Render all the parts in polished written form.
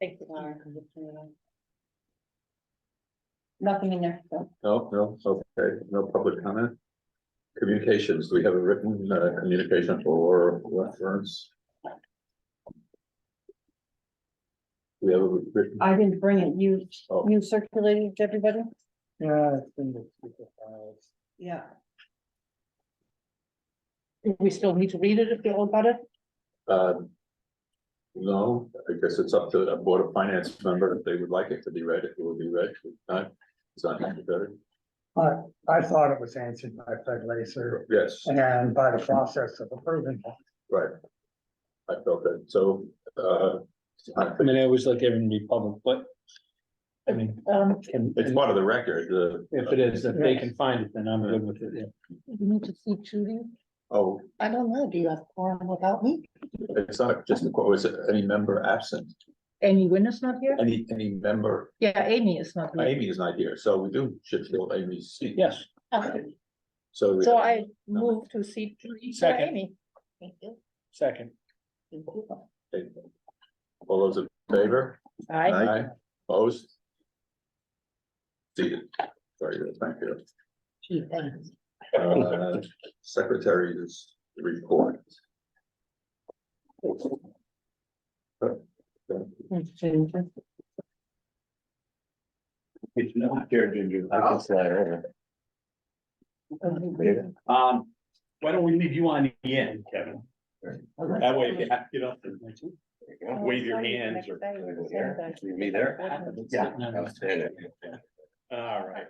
Take the nothing in there. So. No, okay, no public comment. Communications, do we have a written communication for reference? We have a written. I didn't bring it. You circulated to everybody? Yeah, it's been the speaker files. Yeah. We still need to read it if you all got it? No, I guess it's up to a Board of Finance member if they would like it to be read, it will be read, if not, it's not necessary. I thought it was answered by Fred Lacer Yes, and by the process of approving it. right. I felt that, so, I mean, I always like everything to be public, but. I mean, it's part of the record, if it is, if they can find it, then I'm good with it, yeah. You need to see Judy? oh, I don't know. Do you have quorum without me? it's not just a quote, is it any member absent? Amy Wynn is not here? Any member, Yeah, Amy is not here. Amy is not here, so we should fill Amy's seat. Yes, Okay. So. So I move to see Judy for Second. Amy. Thank you. second. All those in favor? Aye. Opposed? Seated. Very good, thank you. Gee, thanks. Secretary's report. It's not here, Ginger. I can slide over. Why don't we leave you on the end, Kevin? That way, if you have to get up and wave your hands or. Me there? Yeah. All right.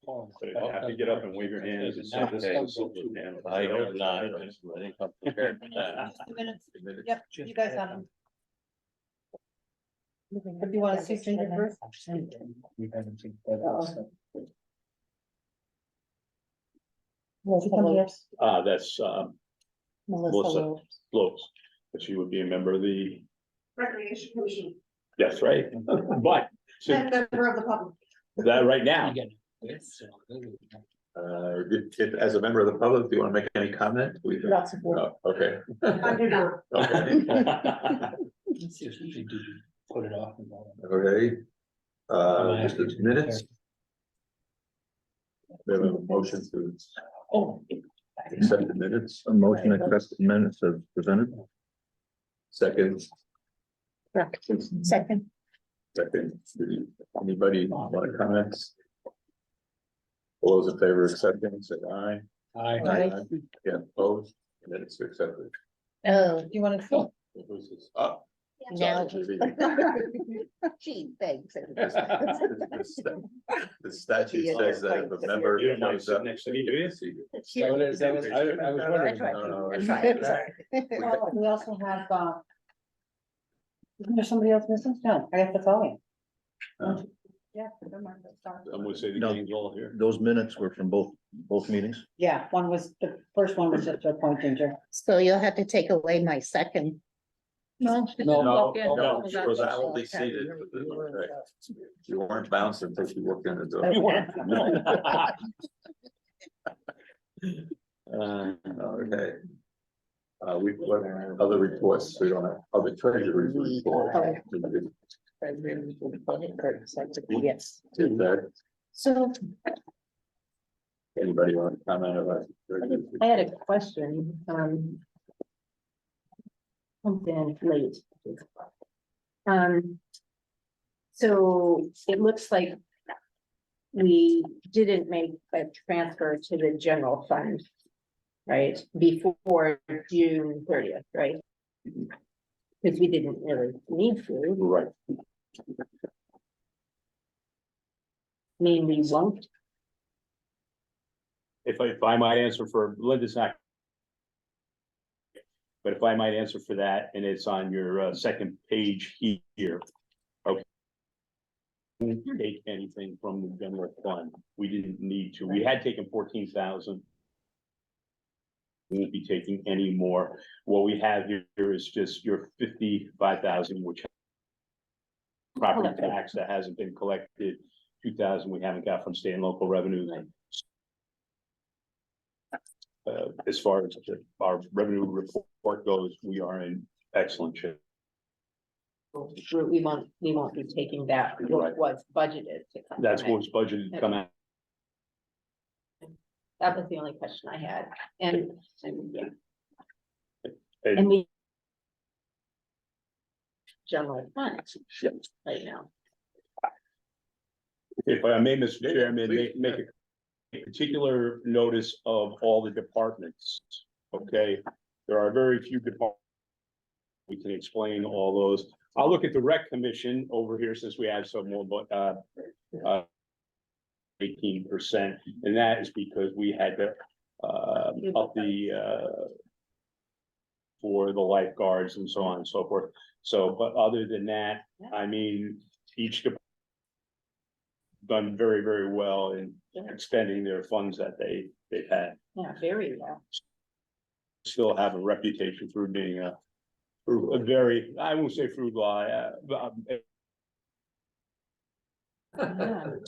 So you don't have to get up and wave your hands and say this is. I hope not. I think I'm prepared for that. Yep, you guys have them. If you want to see Ginger first. That's Melissa. Lopes, but she would be a member of the, Recreation Commission that's right, but. so and member of the public. that right now, As a member of the public, do you want to make any comment? Lots of work. Okay. I do not. Okay, Put it off. okay. Just a minute. We have a motion to accept the minutes. A motion to accept the minutes as presented. Second, Second. Anybody want to comment? All those in favor of accepting, say aye. Aye. Yeah, opposed, minutes are accepted. Oh, you want to see? Who's this? Oh, Now. sorry. Gee, thanks. The statute says that if a member. you don't mind shows up- sitting next to me, do you? I was wondering. We also have, isn't there somebody else missing? No, I have to call you. Oh. Yeah. never mind, that's fine. I'm gonna say the No. game's all here. Those minutes were from both meetings. Yeah, one was, the first one was just a point Ginger. So you'll have to take away my second. No. No, I will be seated. Okay. You weren't bouncing until you walked in the door. You weren't. Okay. We've got other reports, we don't have other treasury report. Yes. Did that, So anybody want to comment about? I had a question, comes in late. So it looks like we didn't make a transfer to the general fund, right, before June 30th, right? Because we didn't really need to. Right. Mean we won't. If I might answer for Linda's not. But if I might answer for that, and it's on your second page here, okay. Didn't take anything from the general fund, we didn't need to, we had taken 14,000. We won't be taking any more, what we have here is just your 55,000, which. Property tax that hasn't been collected, 2,000 we haven't got from state and local revenue. As far as our revenue report goes, we are in excellent shape. we won't be taking that, what was budgeted to come. That's from it. what's budgeted to come out. That was the only question I had, and, yeah, And- and we. General fund right now. If I may, Mr. Chairman, please. make a particular notice of all the departments, okay? There are very few departments. We can explain all those. I'll look at the rec commission over here since we have some more, but, 18%, and that is because we had to, up the, for the lifeguards and so on and so forth. So, but other than that, I mean, each department done very, very well in expending their funds that they've had. Yeah, very well. Still have a reputation for being a very, I won't say frugal, Yeah,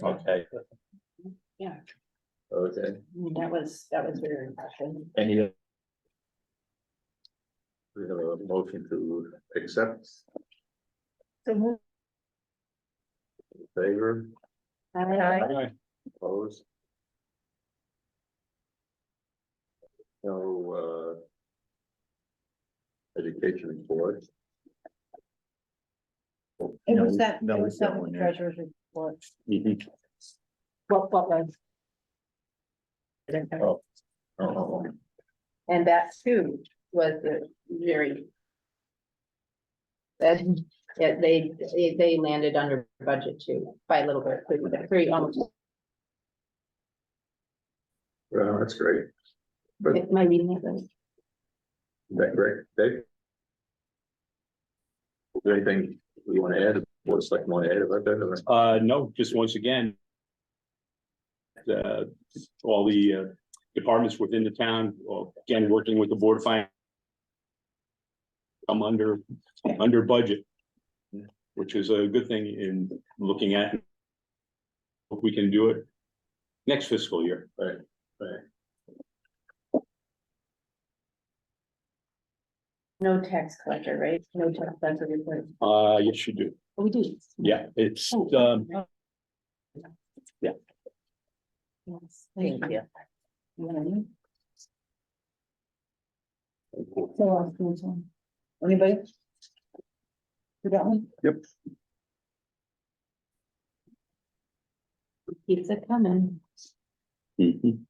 okay. yeah, Okay, that was very impressive. Any, we have a motion to accept, So. favor, Aye. opposed. No, education report. It No, was that, no, it we've was got that one with there. treasurer's report. Mhm. What was? oh, And that too was the very. That, yeah, they landed under budget too, by a little bit, very almost, Well, that's great. am I reading it right? That great, Dave? Is there anything you want to add? What's like want to add about that? No, just once again. All the departments within the town, well, again, working with the Board of Finance. Come under budget. Which is a good thing in looking at. If we can do it next fiscal year. Right. No tax collector, right? No tax collector report. Yes, you do. Oh, we do. Yeah, it's, yeah. Yes, thank you. Anybody? You got one? Keeps it coming. Mhm.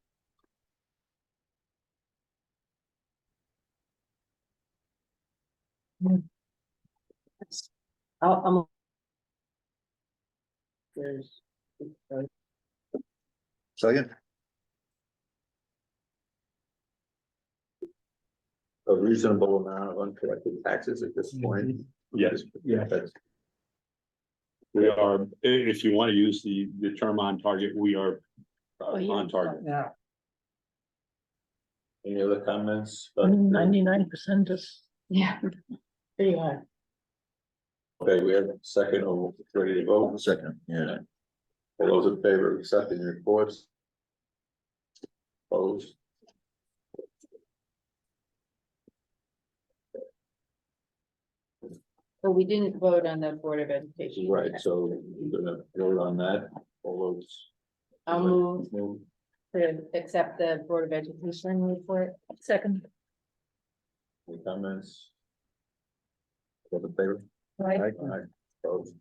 I'm. There's. second, A reasonable amount of uncollected taxes at this point. Yes. Yeah. That's We are, if you want to use the term on target, we are yeah. on target. Yeah, Any other comments? 99% is. Yeah. Pretty hard. Okay, we have a second, or ready to vote. second, yeah. All those in favor of accepting the reports? Opposed? But we didn't vote on the Board of Education. Right, so we're gonna vote on that, all those. I'll move to accept the Board of Education report. Second. Any comments? All in favor? Right. Aye. Opposed?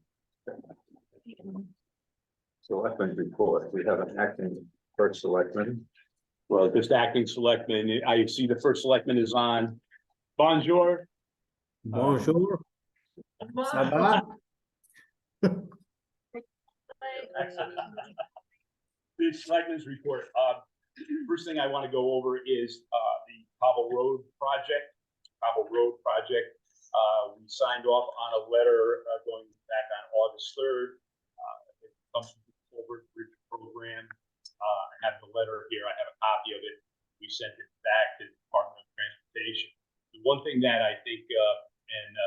Selectmen's report, we have an acting first selectman. Well, just acting selectman, I see the first selectman is on. Bonjour. bonjour. Ça va? The selectmen's report, first thing I want to go over is, the Cobble Road project. We signed off on a letter, going back on August 3rd. It comes from the Culvert Bridge Program. I have the letter here, I have a copy of it. We sent it back to the Department of Transportation. The one thing that I think,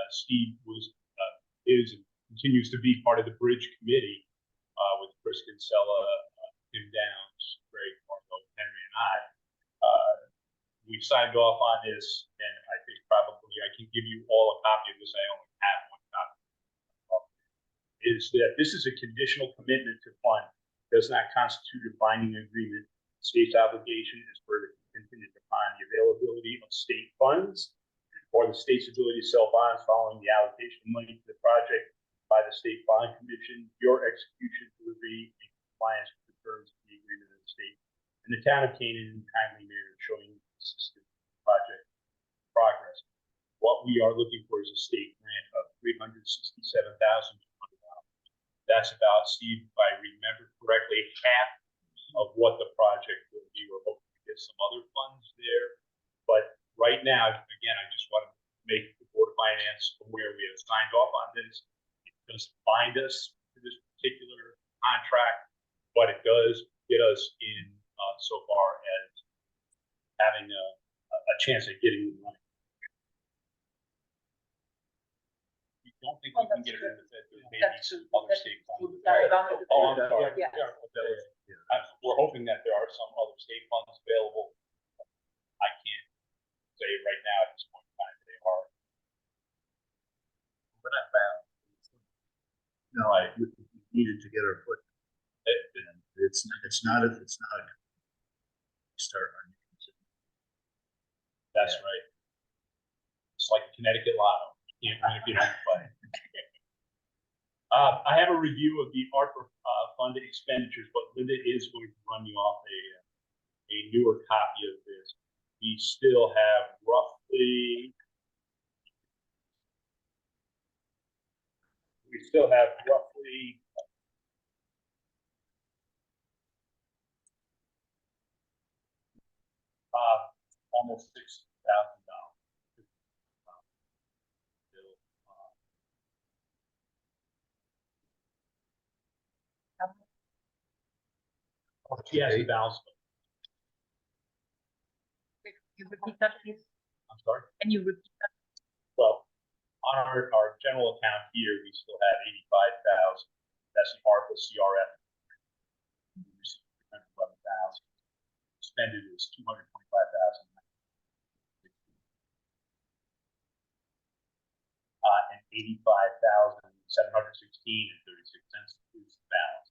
Steve is and continues to be part of the bridge committee, with Chris Kinsella, Tim Downs, Greg, Marco, Henry, and I. We signed off on this, and I think probably I can give you all a copy of this. I only have one copy. is that this is a conditional commitment to fund, does not constitute a binding agreement. State's obligation is further contingent upon the availability of state funds or the state's ability to sell bonds following the allocation of money to the project by the State Bond Commission. Your execution will be in compliance with the terms of the agreement of the state and the town of Canaan in a timely manner, showing consistent project progress. What we are looking for is a state grant of $367,200. That's about, Steve, if I remember correctly, half of what the project will be. We're hoping to get some other funds there. But right now, again, I just want to make the Board of Finance aware we have signed off on this. It doesn't bind us to this particular contract, but it does get us in so far as having a chance at getting the money. We don't think we can get it in the Fed, but maybe some other state funds. Sorry. Oh, I'm sorry. Yeah. We're hoping that there are some other state funds available. I can't say right now at this point in time they are. We're not bound. No, we needed to get our foot. And it's not a start. That's right. It's like Connecticut Lotto. You can't win if you don't play. I have a review of the ARPA fund expenditures, but Linda is going to run you off a newer copy of this. We still have roughly almost $6,000. She has a balance. You repeat that, please? I'm sorry. Can you repeat that? Well, on our general account here, we still have 85,000. That's the ARPA CRF. We received 311,000. Expended is 225,000. And 85,716 and 36 cents is the balance.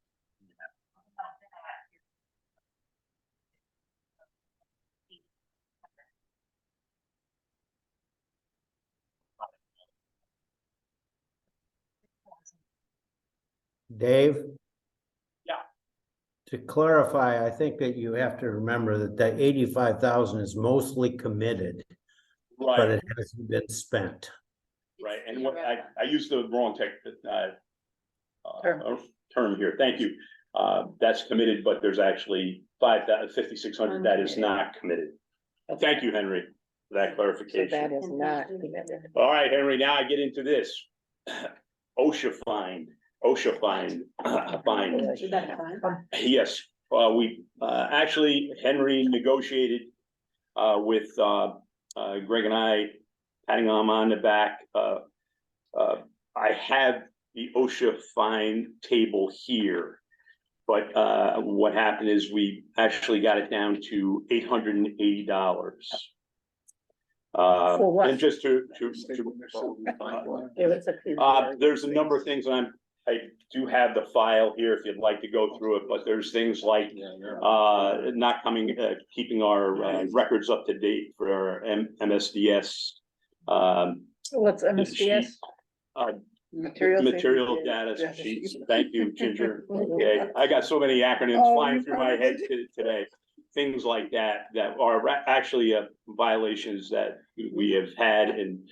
Dave? Yeah. To clarify, I think that you have to remember that that 85,000 is mostly committed, but Right, it hasn't been spent. right. And what I used the wrong term here. Thank you. That's committed, but there's actually 5,600 that is not committed. Thank you, Henry, for that So clarification. that is not committed. All right, Henry, now I get into this. OSHA fine. Fine. Is that fine? Yes, we actually, Henry negotiated with Greg and I, patting him on the back. I have the OSHA fine table here, but what happened is we actually got it down to $880. For what? And just to It was a. there's a number of things, and I do have the file here if you'd like to go through it, but there's things like not coming, keeping our records up to date for our MSDS. What's MSDS? Material data sheets. Thank you, Ginger. Okay, I got so many acronyms flying through my head today. Things like that are actually violations that we have had, and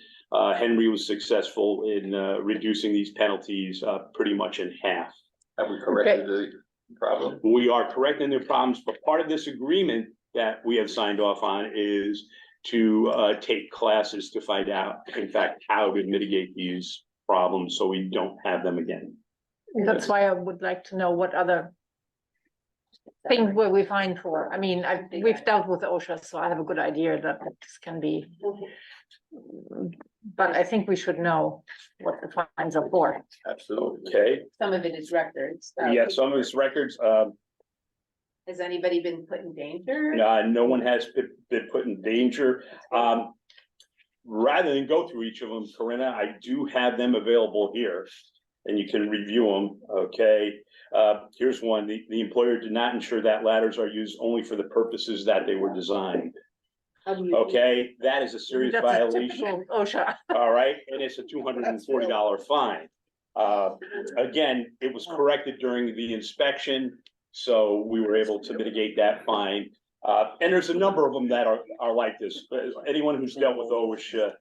Henry was successful in reducing these penalties pretty much in half. Have we corrected the problem? We are correcting the problems, but part of this agreement that we have signed off on is to take classes to find out, in fact, how to mitigate these problems so we don't have them again. That's why I would like to know what other things were we fined for. I mean, we've dealt with OSHA, so I have a good idea that this can be. But I think we should know what the fines are for. Absolutely. Okay, Some of it is records. yeah, some of his records, Has anybody been put in danger? no one has been put in danger. Rather than go through each of them, Corinna, I do have them available here. and you can review them, okay? Here's one, the employer did not ensure that ladders are used only for the purposes that they were designed. Okay, that is a serious That's a violation, typical OSHA. all right, and it's a $240 fine. Again, it was corrected during the inspection, so we were able to mitigate that fine. And there's a number of them that are like this. Anyone who's dealt with OSHA,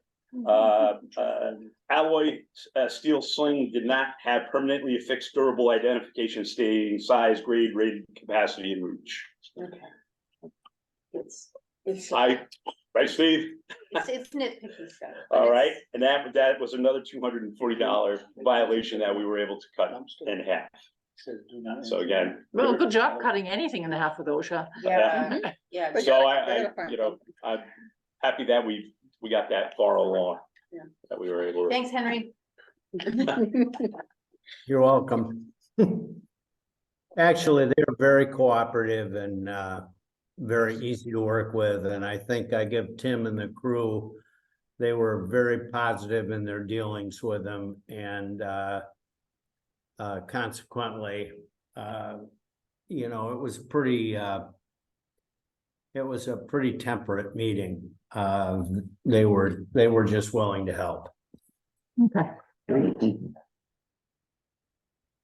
alloy steel sling did not have permanently affixed durable identification stating size, grade, rated capacity, and reach. Okay. It's, Right, Steve? it's nitpicky stuff. All right, and that was another $240 violation that we were able to cut in half. So again. Well, good job cutting anything in half with OSHA. Yeah, yeah. But So gotta find you know, I'm happy that we got that far along. Yeah. That we were able to. Thanks, Henry. You're welcome. Actually, they're very cooperative and very easy to work with, and I think I give Tim and the crew, they were very positive in their dealings with them, and consequently, you know, it was a pretty temperate meeting. They were just willing to help. Okay.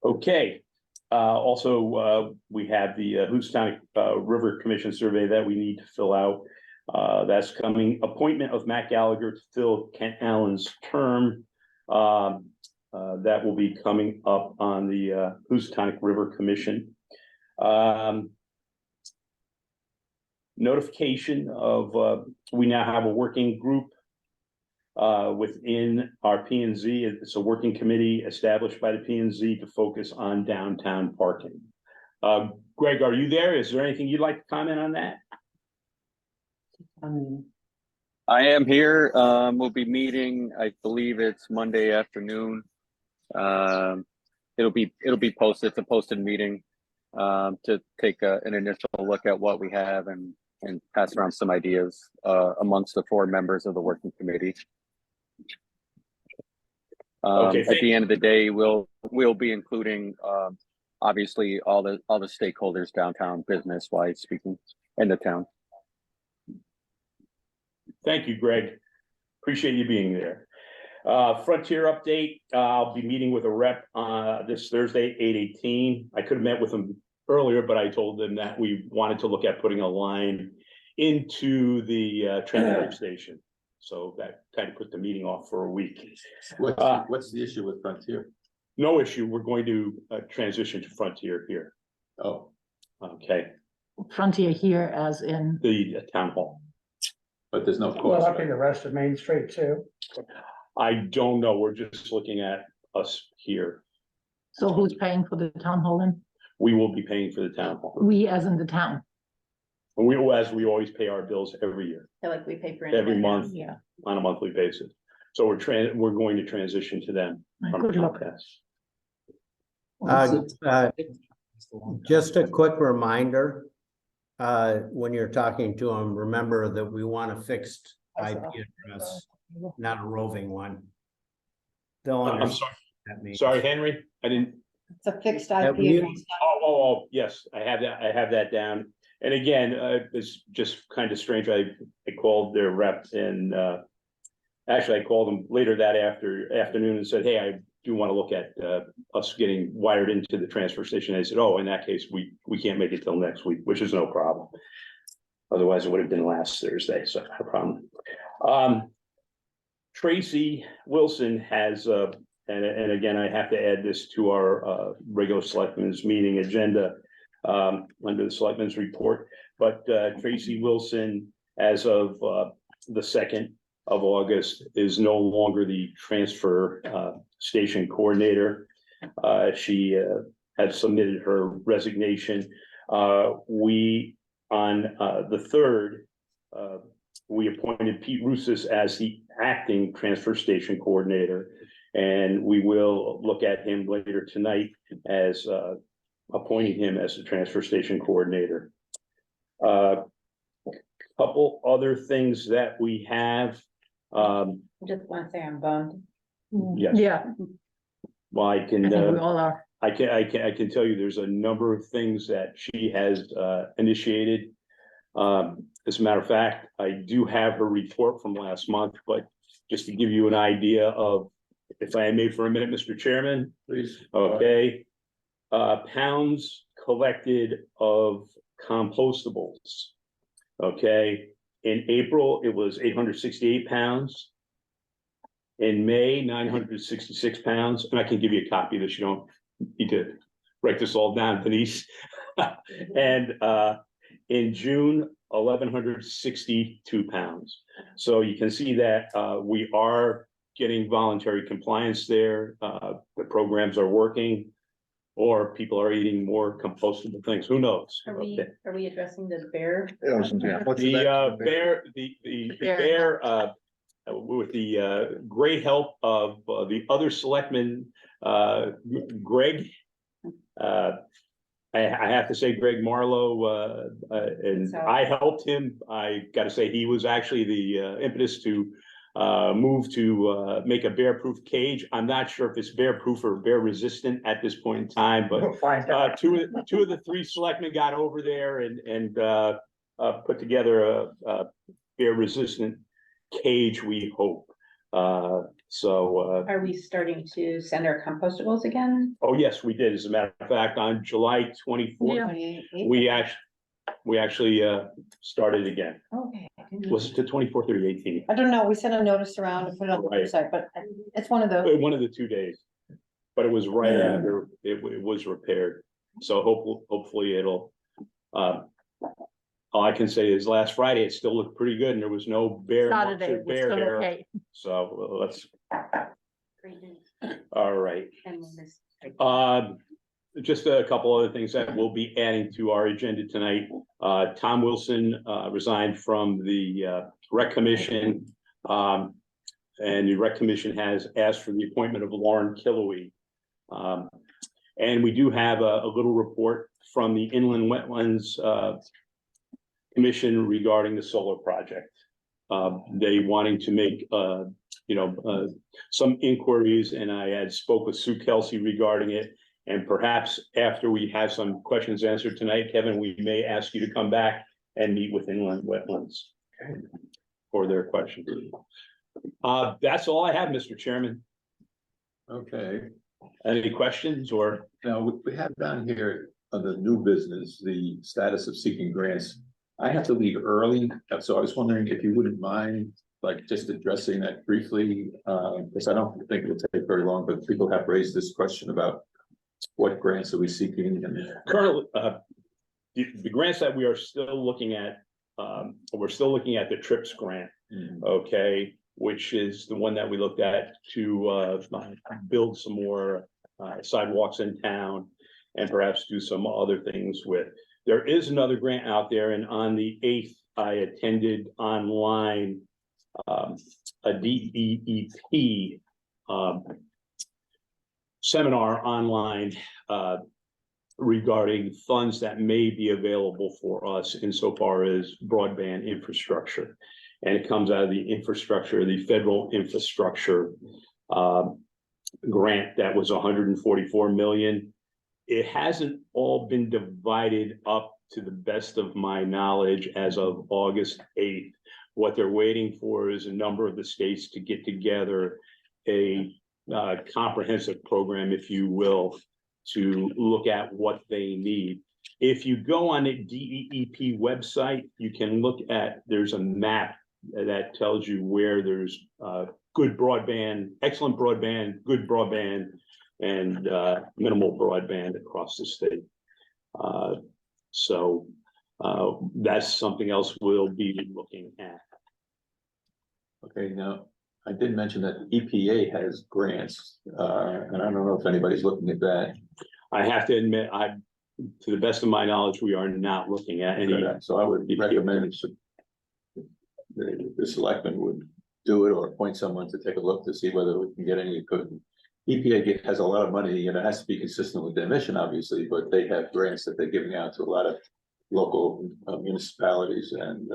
Okay, also, we have the Houstonic River Commission survey that we need to fill out. That's coming. Appointment of Matt Gallagher to fill Kent Allen's term. That will be coming up on the Houstonic River Commission. Notification of, we now have a working group within our P and Z. It's a working committee established by the P and Z to focus on downtown parking. Greg, are you there? Is there anything you'd like to comment on that? I am here. We'll be meeting, I believe it's Monday afternoon. It'll be posted. It's a posted meeting to take an initial look at what we have and pass around some ideas amongst the 4 members of the working committee. Okay, at the end of the day, we'll be including obviously all the stakeholders downtown, business wise speaking, in the town. Thank you, Greg. Appreciate you being there. Frontier update. I'll be meeting with a rep this Thursday, 8/18. I could have met with them earlier, but I told them that we wanted to look at putting a line into the transfer station. So that kind of put the meeting off for a week. What's the issue with Frontier? No issue. We're going to transition to Frontier here. Oh, Okay, Frontier here as in, the town hall. but there's no Well, cost. up in the rest of Main Street too. I don't know. We're just looking at us here. so who's paying for the town hall then? We will be paying for the town hall. We as in the town. And we, as we always pay our bills every year, I feel like we pay for every anything. month Yeah. on a monthly basis. So we're going to transition to them. from Good luck. Comcast. Just a quick reminder, when you're talking to them, remember that we want a fixed IP address, not a roving one. They'll I'm understand sorry, what that means. sorry, Henry, I didn't, It's a fixed That IP we- address. oh, yes, I have that down. And again, it's just kind of strange. I called their rep and, actually I called them later that afternoon and said, hey, I do want to look at, us getting wired into the transfer station. They said, oh, in that case, we can't make it till next week, which is no problem. Otherwise, it would have been last Thursday, so no problem. Tracy Wilson has, and again, I have to add this to our regular selectmen's meeting agenda under the selectmen's report, but Tracy Wilson, as of the 2nd of August, is no longer the transfer station coordinator. She had submitted her resignation. We, on the 3rd, we appointed Pete Roussis as the acting transfer station coordinator. And we will look at him later tonight as appointing him as the transfer station coordinator. Couple other things that we have. Just want to say I'm bummed. Yes. Yeah, Well, I I think we can, all are. I can tell you, there's a number of things that she has initiated. As a matter of fact, I do have her report from last month, but just to give you an idea of, if I may for a minute, Mr. Chairman, Please. okay? Pounds collected of compostables. Okay, in April, it was 868 pounds. In May, 966 pounds, and I can give you a copy of this, you don't need to write this all down, Denise. And in June, 1,162 pounds. So you can see that we are getting voluntary compliance there. The programs are working, or people are eating more compostable things. Who knows? Are we addressing the bear? The bear, the bear, with the great help of the other selectman, Greg. I have to say Greg Marlowe, and I helped him. I got to say, he was actually the impetus to move to make a bear-proof cage. I'm not sure if it's bear-proof or bear-resistant at this point in time, but We'll find out. two of the three selectmen got over there and put together a bear-resistant cage, we hope. Are we starting to send our compostables again? Oh, yes, we did. As a matter of fact, on July 24th, we actually started again. Okay. Was it the 24th or the 18th? I don't know, we sent a notice around to put it on the Right. website, but it's one of those. One of the 2 days, but it was right after it was repaired. So hopefully it'll, all I can say is last Friday, it still looked pretty good and there was no bear. marks Saturday, or was bear still hair. okay. So let's, Great news. all right. And then this- Just a couple other things that we'll be adding to our agenda tonight. Tom Wilson resigned from the Rec Commission. And the Rec Commission has asked for the appointment of Lauren Killowee. And we do have a little report from the Inland Wetlands Commission regarding the solar project. They wanting to make some inquiries, and I had spoke with Sue Kelsey regarding it. And perhaps after we have some questions answered tonight, Kevin, we may ask you to come back and meet with Inland Wetlands for their questions. That's all I have, Mr. Chairman. Okay, Any questions or? now we have down here on the new business, the status of seeking grants. I have to leave early, so I was wondering if you wouldn't mind, like, just addressing that briefly, because I don't think it'll take very long, but people have raised this question about what grants are we seeking and. Currently, the grants that we are still looking at, we're still looking at the TRIPS grant, okay, which is the one that we looked at to build some more sidewalks in town and perhaps do some other things with. There is another grant out there, and on the 8th, I attended online a DEEP seminar online regarding funds that may be available for us insofar as broadband infrastructure. And it comes out of the infrastructure, the federal infrastructure grant that was 144 million. It hasn't all been divided up to the best of my knowledge as of August 8th. What they're waiting for is a number of the states to get together a comprehensive program, if you will, to look at what they need. If you go on the DEEP website, you can look at, there's a map that tells you where there's good broadband, excellent broadband, good broadband, and minimal broadband across the state. So that's something else we'll be looking at. Okay, now, I did mention that the EPA has grants, and I don't know if anybody's looking at that. I have to admit, to the best of my knowledge, we are not looking at any. So I would recommend the selectmen would do it or appoint someone to take a look to see whether we can get any good. EPA has a lot of money, and it has to be consistent with their mission, obviously, but they have grants that they're giving out to a lot of local municipalities, and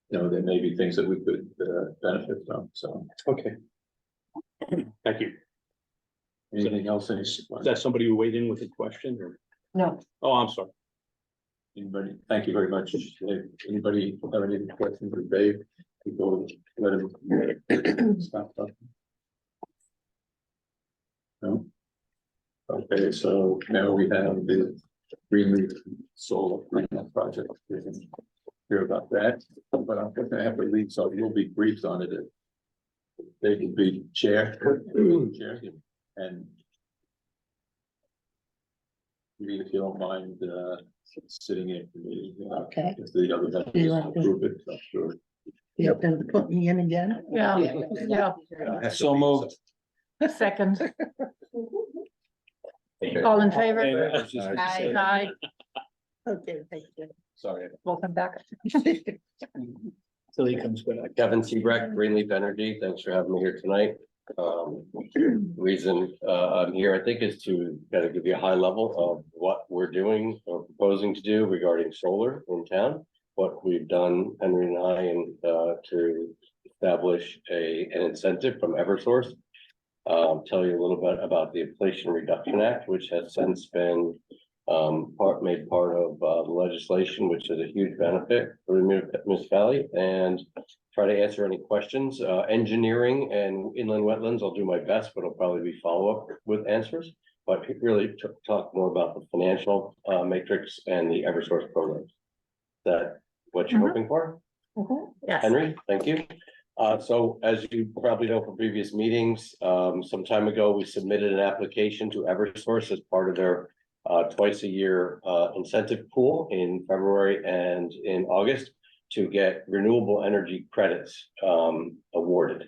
there may be things that we could benefit from, so. Okay. Thank you. Anything else? Is that somebody who weighed in with a question or? No. Oh, I'm sorry. Anybody? Thank you very much. Anybody have any questions for Dave? People let him stop talking. No? Okay, so now we have the Greenleaf Solar Panel Project. We can hear about that, but I'm gonna have to leave, so we'll be briefed on it. They can be chair, and maybe if you don't mind, sitting in for me. Okay. If the other You members want to- approve it, I'm sure. You have to put me in again? Yeah, yeah, So moved. second. All in favor? Aye, Okay, thank you. Sorry. welcome back. Till he comes back. Kevin Seabreck, Greenleaf Energy, thanks for having me here tonight. Reason I'm here, I think, is to kind of give you a high level of what we're doing or proposing to do regarding solar in town. What we've done, Henry and I, and to establish an incentive from Eversource. Tell you a little bit about the Inflation Reduction Act, which has since been made part of the legislation, which is a huge benefit for the municipality, and try to answer any questions. Engineering and inland wetlands, I'll do my best, but it'll probably be follow-up with answers. But really talk more about the financial matrix and the Eversource programs. Is that what you're hoping for? Yes. Henry, thank you. So as you probably know from previous meetings, some time ago, we submitted an application to Eversource as part of their twice a year incentive pool in February and in August to get renewable energy credits awarded.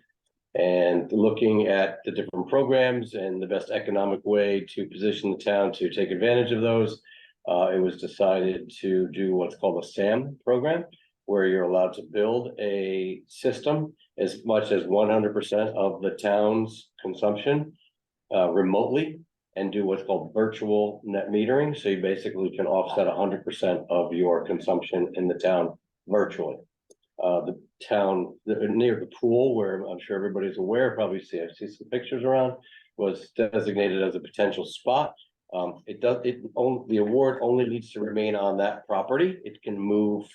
And looking at the different programs and the best economic way to position the town to take advantage of those, it was decided to do what's called a SAM program, where you're allowed to build a system as much as 100% of the town's consumption remotely, and do what's called virtual net metering. So you basically can offset 100% of your consumption in the town virtually. The town near the pool, where I'm sure everybody's aware, probably I see some pictures around, was designated as a potential spot. The award only needs to remain on that property. It can move,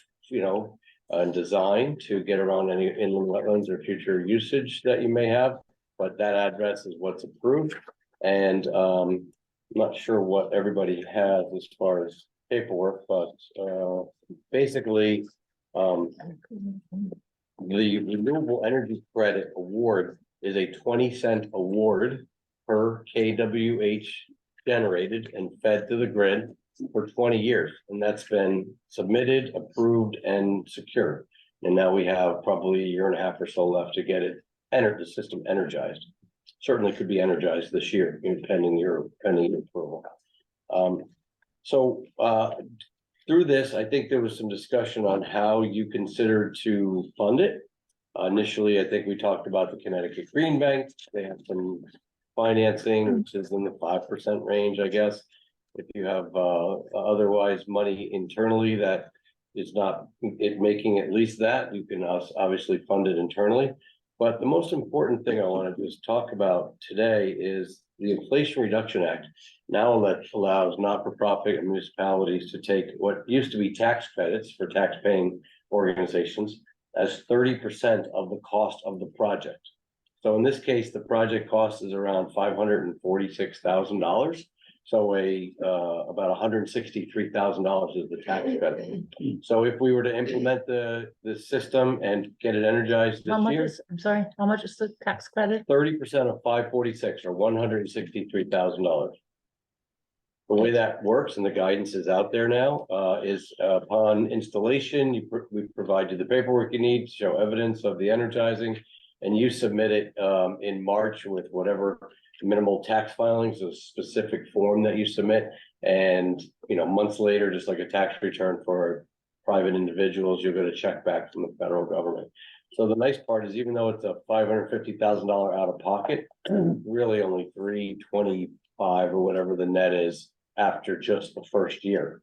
and design to get around any inland wetlands or future usage that you may have, but that address is what's approved. And I'm not sure what everybody has as far as paperwork, but basically, the renewable energy credit award is a 20-cent award per kWh generated and fed to the grid for 20 years. And that's been submitted, approved, and secured. And now we have probably a year and a half or so left to get the system energized. Certainly could be energized this year, pending your approval. Through this, I think there was some discussion on how you consider to fund it. Initially, I think we talked about the Connecticut Green Bank. They have some financing, which is in the 5% range, I guess. If you have otherwise money internally that is not making at least that, you can obviously fund it internally. But the most important thing I want to just talk about today is the Inflation Reduction Act now allows not-for-profit municipalities to take what used to be tax credits for tax-paying organizations as 30% of the cost of the project. So in this case, the project cost is around $546,000. So about $163,000 is the tax credit. So if we were to implement the system and get it energized this year, How much is the tax credit? 30% of 546 or $163,000. The way that works, and the guidance is out there now, is upon installation, we provide you the paperwork you need to show evidence of the energizing, and you submit it in March with whatever minimal tax filings, a specific form that you submit. And months later, just like a tax return for private individuals, you'll get a check back from the federal government. So the nice part is, even though it's a $550,000 out of pocket, really only $325 or whatever the net is after just the first year.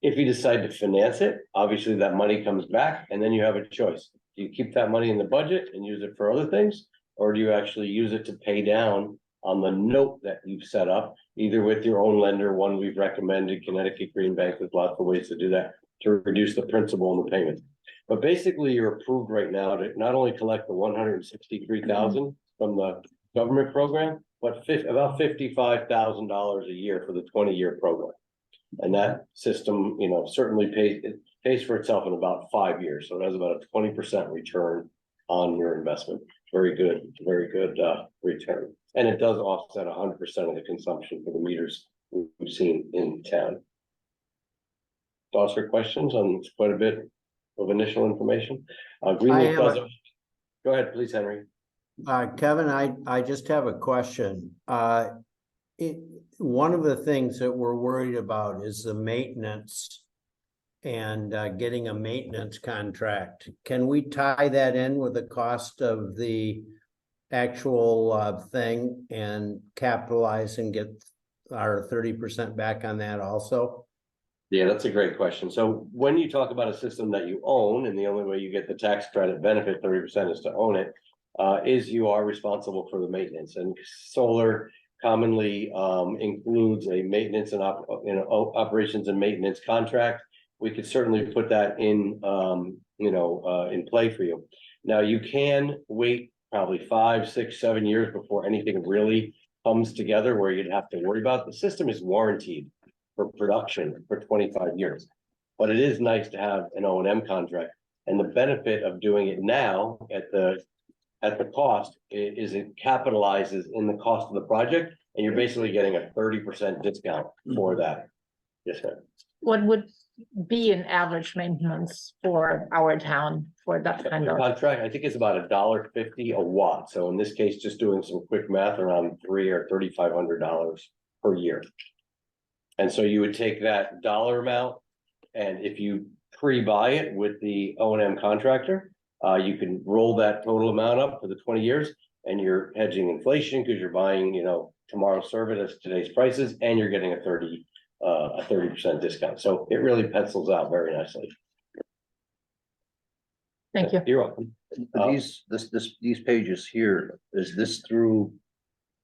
If you decide to finance it, obviously that money comes back, and then you have a choice. Do you keep that money in the budget and use it for other things? Or do you actually use it to pay down on the note that you've set up, either with your own lender, one we've recommended, Connecticut Green Bank, there's lots of ways to do that, to reduce the principal and the payment. But basically, you're approved right now to not only collect the 163,000 from the government program, but about $55,000 a year for the 20-year program. And that system, you know, certainly pays for itself in about 5 years. So it has about a 20% return on your investment. Very good return. And it does offset 100% of the consumption for the meters we've seen in town. Thoughts or questions on quite a bit of initial information? Greenleaf does. Go ahead, please, Henry. Kevin, I just have a question. One of the things that we're worried about is the maintenance and getting a maintenance contract. Can we tie that in with the cost of the actual thing and capitalize and get our 30% back on that also? Yeah, that's a great question. So when you talk about a system that you own, and the only way you get the tax credit benefit, 30% is to own it, is you are responsible for the maintenance. And solar commonly includes a maintenance and operations and maintenance contract. We could certainly put that in, in play for you. Now, you can wait probably 5, 6, 7 years before anything really comes together where you'd have to worry about. The system is warranted for production for 25 years, but it is nice to have an O&M contract. And the benefit of doing it now at the cost is it capitalizes in the cost of the project, and you're basically getting a 30% discount for that. Yes, sir. What would be an average maintenance for our town for that kind of contract? I think it's about $1.50 a watt. So in this case, just doing some quick math, around $300 or $3,500 per year. And so you would take that dollar amount, and if you pre-buy it with the O&M contractor, you can roll that total amount up for the 20 years, and you're hedging inflation because you're buying, tomorrow's service at today's prices, and you're getting a 30% discount. So it really pencils out very nicely. Thank you. You're welcome. These pages here, is this through,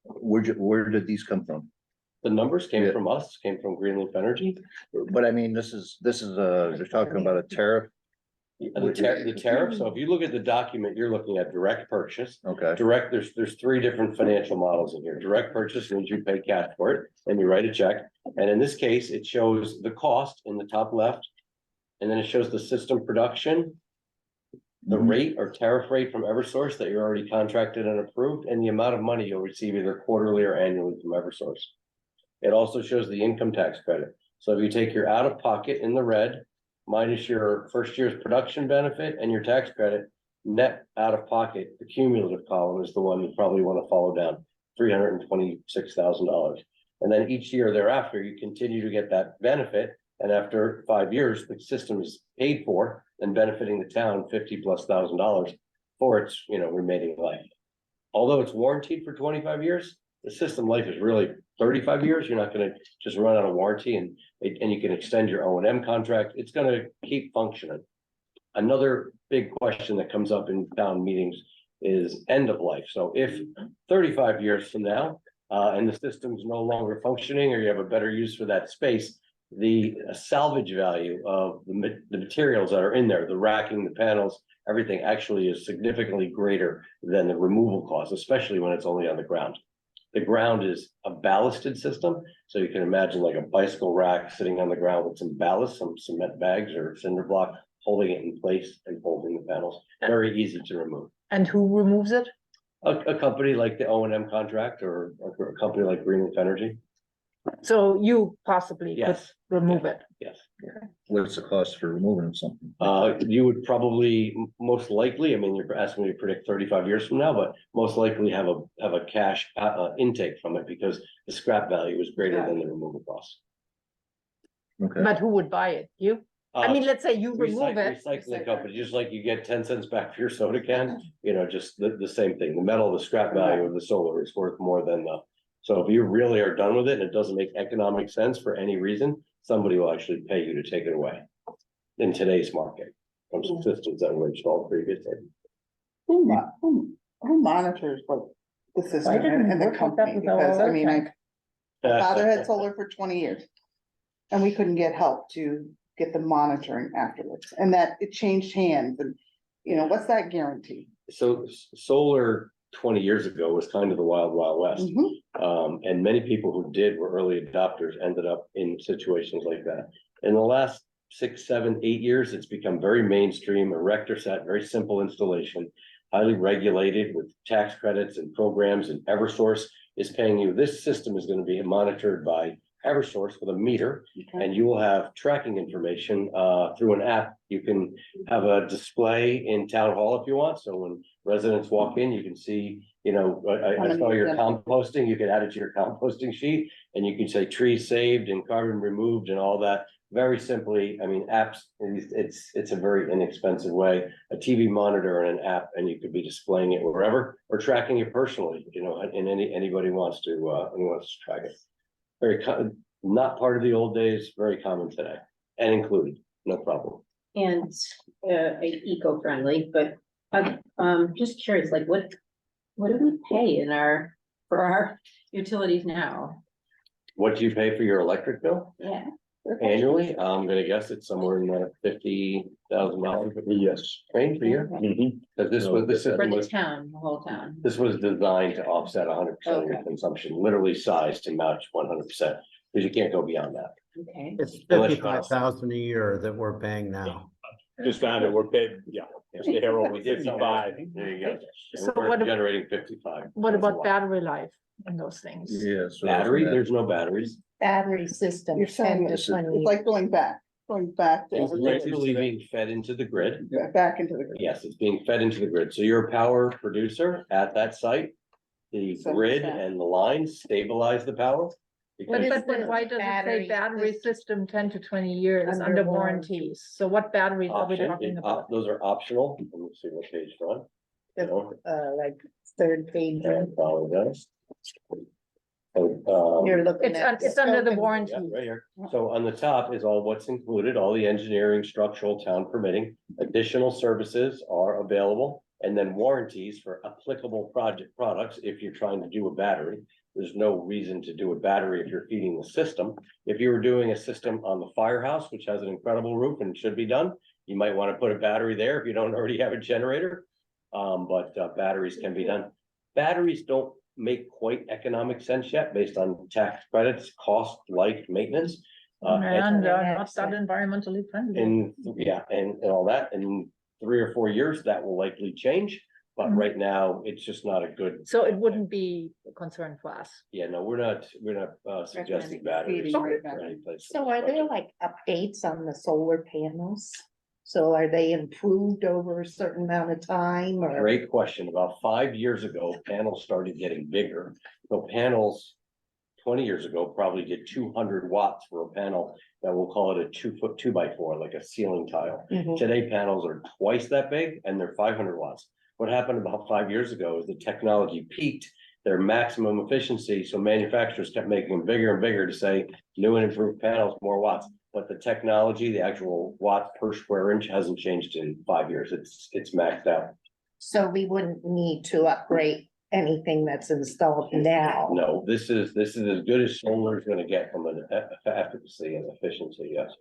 where did these come from? The numbers came from us, came from Greenleaf Energy. But I mean, this is they're talking about a tariff. The tariff. So if you look at the document, you're looking at direct purchase. Okay. Direct, there's 3 different financial models in here. Direct purchase means you pay cash for it and you write a check. And in this case, it shows the cost in the top left. And then it shows the system production, the rate or tariff rate from Eversource that you're already contracted and approved, and the amount of money you'll receive either quarterly or annually from Eversource. It also shows the income tax credit. So if you take your out of pocket in the red, minus your first year's production benefit and your tax credit, net out of pocket, the cumulative column is the one you probably want to follow down, $326,000. And then each year thereafter, you continue to get that benefit. And after 5 years, the system is paid for and benefiting the town $50,000+ for its, remaining life. Although it's warranted for 25 years, the system life is really 35 years. You're not going to just run out of warranty, and you can extend your O&M contract. It's going to keep functioning. Another big question that comes up in town meetings is end of life. So if 35 years from now, and the system's no longer functioning, or you have a better use for that space, the salvage value of the materials that are in there, the racking, the panels, everything actually is significantly greater than the removal cost, especially when it's only on the ground. The ground is a ballasted system. So you can imagine like a bicycle rack sitting on the ground with some ballast, some cement bags or cinder block, holding it in place and holding the panels. Very easy to remove. And who removes it? A company like the O&M contract or a company like Greenleaf Energy. So you possibly could remove it. Yes. What's the cost for removing something? You would probably most likely, I mean, you're asking me to predict 35 years from now, but most likely have a cash intake from it because the scrap value is greater than the removal cost. Okay. But who would buy it? You? I mean, let's say you remove it. Recycling company, just like you get 10 cents back for your soda can, just the same thing. The metal, the scrap value of the solar is worth more than so if you really are done with it and it doesn't make economic sense for any reason, somebody will actually pay you to take it away in today's market from some systems that were installed previously. Who monitors what the system and the work like that company, with our because I mean, electric? my father had solar for 20 years. And we couldn't get help to get the monitoring afterwards, and that it changed hands and, what's that guarantee? So solar 20 years ago was kind of the wild, wild west. And many people who did were early adopters ended up in situations like that. In the last 6, 7, 8 years, it's become very mainstream, erector set, very simple installation, highly regulated with tax credits and programs, and Eversource is paying you. This system is going to be monitored by Eversource with a meter, and you will have tracking information through an app. You can have a display in town hall if you want. So when residents walk in, you can see, I saw your composting, you could add it to your composting sheet, and you can say trees saved and carbon removed and all that. Very simply, I mean, apps, it's a very inexpensive way, a TV monitor and an app, and you could be displaying it wherever or tracking it personally, and anybody wants to track it. Not part of the old days, very common today and included, no problem. And eco-friendly, but I'm just curious, like what do we pay for our utilities now? What do you pay for your electric bill Yeah. annually? I'm gonna guess it's somewhere in the $50,000 Yes. range per year. Because this For system the was, town, the whole town. this was designed to offset 100% of your Okay. consumption, literally sized to match 100%, because you can't go beyond that. Okay. It's Unless- 55,000 a year that we're paying now. Just found it, we're paid, yeah, stay here over We did something. 55. There you go. So And we're what ab- generating 55. What That's a about lot. battery life and those things? Yes. Battery, there's no batteries. Battery system. You're saying to it's 20. like going back It's to literally being fed into the grid. back into the grid. Yes, it's being fed into the grid. So you're a power producer at that site. The So grid that- and the lines stabilize the power. But because- then why does it say battery battery system 10 to 20 years Under under warranty. warranties? So what batteries are we Option, talking about? those are optional. Let me see what page you're on. Like third page. I apologize. So, You're looking It's under the scope and- warranty. yeah, right here. So on the top is all what's included, all the engineering, structural, town permitting. Additional services are available, and then warranties for applicable products if you're trying to do a battery. There's no reason to do a battery if you're feeding the system. If you were doing a system on the firehouse, which has an incredible roof and should be done, you might want to put a battery there if you don't already have a generator. But batteries can be done. Batteries don't make quite economic sense yet based on tax credits, cost like maintenance. And Yeah, not that environmentally friendly. And yeah, and all that, in 3 or 4 years, that will likely change. But Mhm. right now, it's just not a good. So it wouldn't be a concern for us. Yeah, no, we're not suggesting batteries. Feeding right for back. any place. So are there like updates on the solar panels? So are they improved over a certain amount of time or? Great question. About 5 years ago, panels started getting bigger. So panels 20 years ago probably did 200 watts for a panel that we'll call it a 2-foot 2x4, like a ceiling tile. Mhm. Today, panels are twice that big and they're 500 watts. What happened about 5 years ago is the technology peaked their maximum efficiency, so manufacturers kept making them bigger and bigger to say new and improved panels, more watts. But the technology, the actual watt per square inch hasn't changed in 5 years. It's maxed out. So we wouldn't need to upgrade anything that's installed now? No, this is as good as solar is gonna get from an efficacy and efficiency, yes.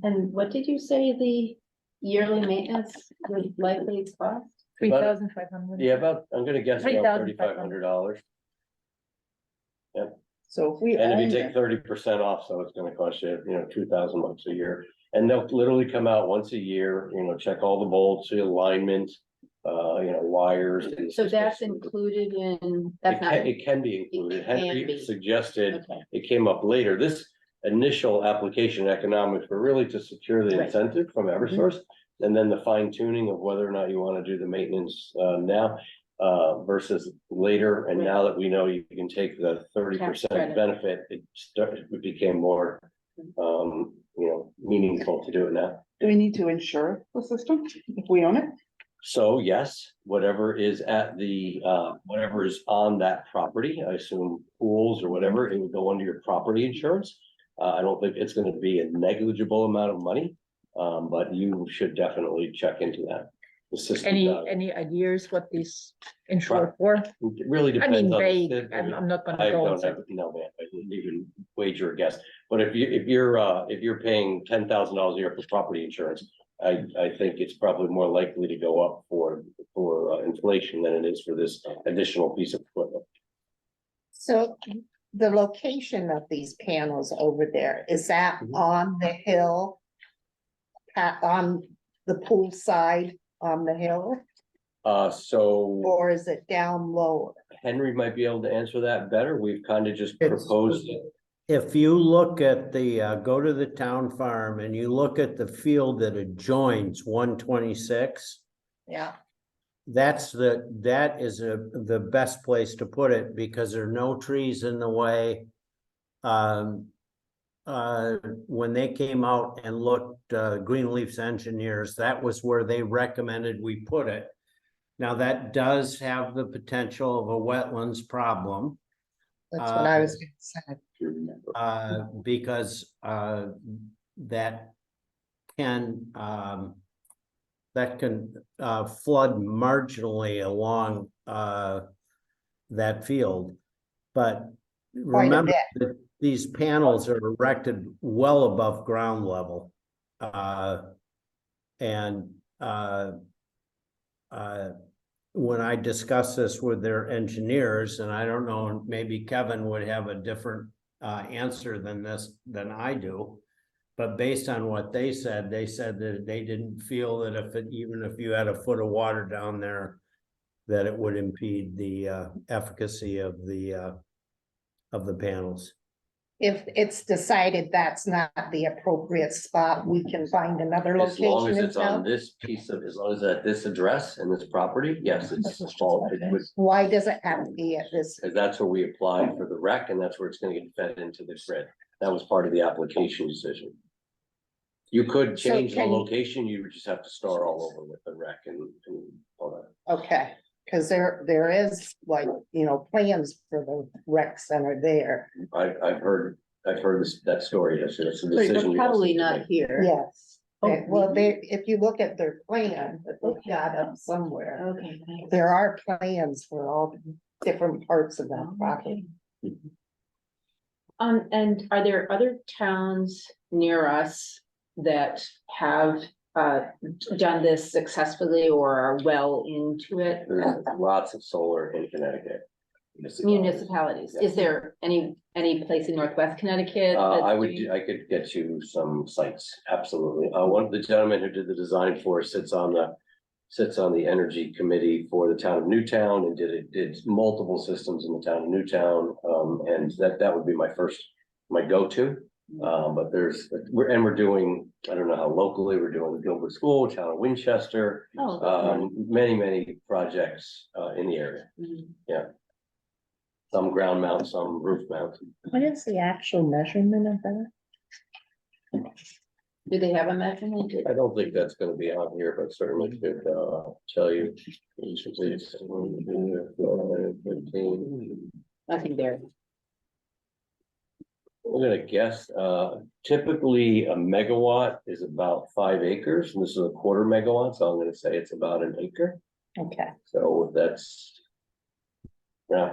And what did you say the yearly maintenance would likely cost? 3,500. Yeah, I'm gonna guess about $3,500. $3,500. So if we And if own you take it, 30% off, so it's gonna cost you, $2,000 a year. And they'll literally come out once a year, check all the bolts, the alignment, wires. So that's included in, It that's not, it can be included. can Henry be. suggested okay, it came up later. This initial application economics were really to secure the Right. incentive from Eversource. And then the fine tuning of whether or not you want to do the maintenance now versus later. And now that we know you can take the 30% credit. benefit, it became more meaningful to do it now. do we need to insure the system if we own it? So yes, whatever is at the, whatever is on that property, I assume pools or whatever, it would go under your property insurance. I don't think it's gonna be a negligible amount of money, but you should definitely check into that. The system does. Any ideas what these insured for? It really I depends mean, on. the vague, city. I'm not I gonna go. don't have, no, man, I didn't even wager a guess, but if you're paying $10,000 a year for property insurance. I think it's probably more likely to go up for inflation than it is for this additional piece of equipment. So the location of these panels over there, is that on the hill? On the pool side on the hill, So or is it down lower? Henry might be able to answer that better. We've kind of just It's- proposed it. If you look at the, go to the town farm and you look at the field that adjoins 126. Yeah. That is the best place to put it because there are no trees in the way. When they came out and looked, Greenleaf's engineers, that was where they recommended we put it. Now, that does have the potential of a wetlands problem. That's what I was gonna say. Because that can flood marginally along that field. But remember that these panels are erected well above ground level. When I discuss this with their engineers, and I don't know, maybe Kevin would have a different answer than I do. But based on what they said that they didn't feel that even if you had a foot of water down there, that it would impede the efficacy of the panels. If it's decided that's not the appropriate spot, we can find another As long as location in it's on town. this as long as at this address and this property, yes, it's all, Why does it have to be at this? because that's where we applied for the rec and that's where it's gonna get fed into the grid. That was part of the application decision. You could So change the can- location, you would just have to start all over with the rec and all that. Okay, cause there is like, plans for the rec center there. I've heard that story, yes, it's a But decision. you guys probably need to not make. here. Yes. Oh, Well, if you look at their plan that they've got up somewhere, Okay. thanks. there are plans for all different parts of that property. And are there other towns near us that have done this successfully or are well into it? There's lots of solar in Connecticut. Municipalities, is there any place in Northwest Connecticut? I that's doing- could get you some sites, absolutely. One of the gentlemen who did the design for us sits on the energy committee for the town of Newtown and did multiple systems in the town of Newtown. And that would be my go-to. But we're doing, I don't know how locally, we're doing the Gilbert School, town of Winchester, Oh, many projects in the area. mhm. Yeah. Some ground mount, some roof mount. What is the actual measurement of that? Do they have a measurement? I don't think that's gonna be on here, but certainly could tell you. Nothing there. We're gonna guess, typically a megawatt is about 5 acres, and this is a quarter megawatt, so I'm gonna say it's about an acre. Okay. So that's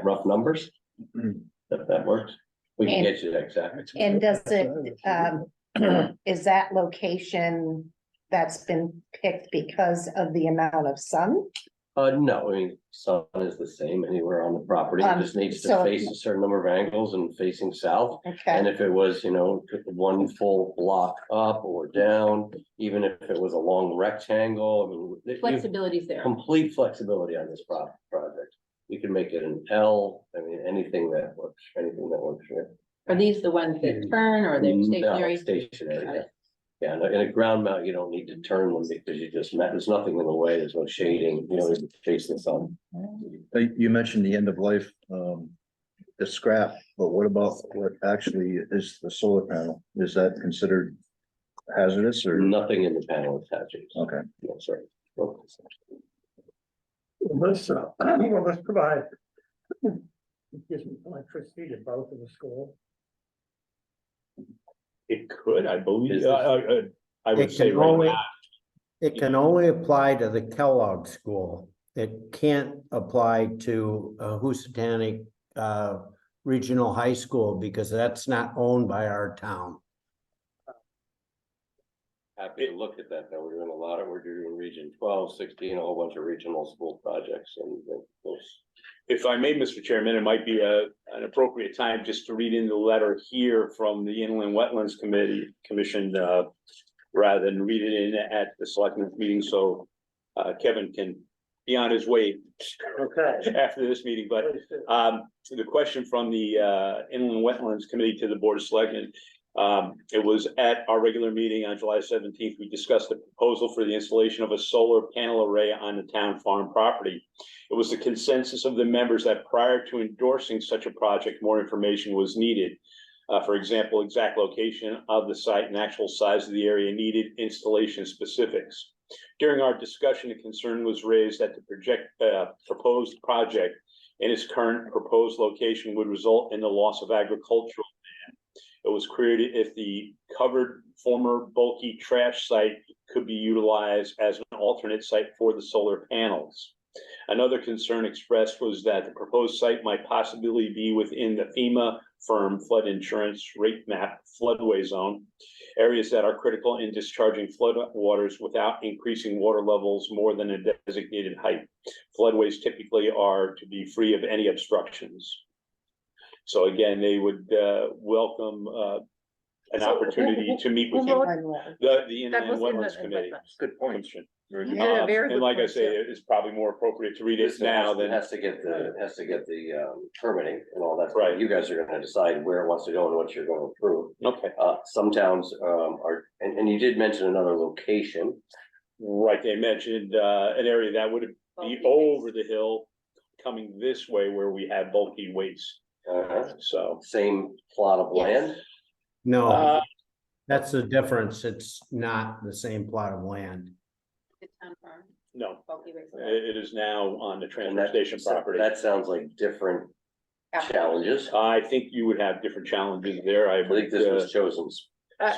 rough numbers, if that works. We can get you that exact. And does it, is that location that's been picked because of the amount of sun? No, I mean, sun is the same anywhere on the property, it just needs to so- face a certain number of angles and facing south. Okay, And if it was, one full block up or down, even if it was a long rectangle, I mean. you- Flexibility's there. Complete flexibility on this project. You can make it an L, I mean, anything that works, here. Are these the ones that turn or they're No, stationary? Stationary, Got yeah. it. Yeah, in a ground mount, you don't need to turn them because there's nothing in the way, there's no shading, you face the sun. You mentioned the end of life, the scrap, but what about what actually is the solar panel? Is that considered hazardous or? Nothing in the panel is hazardous. Okay. No, sorry. Let's provide. Gives me electricity to both of the school. It could, I believe, Is I would It say can right only- now, It can only apply to the Kellogg School. It can't apply to Housatonic Regional High School because that's not owned by our town. Happy to look at that, though. We're doing region 12, 16, a whole bunch of regional school projects and those. If I may, Mr. Chairman, it might be an appropriate time just to read in the letter here from the Inland Wetlands Commission, rather than read it in at the selectmen's meeting, so Kevin can be on his way Okay. after this meeting. But the question from the Inland Wetlands Committee to the Board of Selectmen, it was at our regular meeting on July 17th. We discussed the proposal for the installation of a solar panel array on the town farm property. It was the consensus of the members that prior to endorsing such a project, more information was needed. For example, exact location of the site and actual size of the area needed, installation specifics. During our discussion, a concern was raised that the proposed project in its current proposed location would result in the loss of agricultural land. It was created if the covered former bulky trash site could be utilized as an alternate site for the solar panels. Another concern expressed was that the proposed site might possibly be within the FEMA firm flood insurance rate map floodway zone, areas that are critical in discharging flood waters without increasing water levels more than a designated height. Floodways typically are to be free of any obstructions. So again, they would welcome an opportunity to meet with who the That Inland was in Wetlands the Committee. Good point. Commission. You did a very And good like I point, say, yeah. it's probably more appropriate to read it now It than. has to get the permitting and all that. Right. You guys are gonna decide where it wants to go and what you're gonna approve. Okay, Some towns are, and you did mention another location. right, they mentioned an area that would be over the hill coming this way where we have bulky waste, so. Same plot of land. No, Uh, that's the difference. It's not the same plot of land. The town farm, No, bulky waste. it is now on the And transfer that, station property. that sounds like different challenges. I think you would have different challenges there, I I think this was chosen.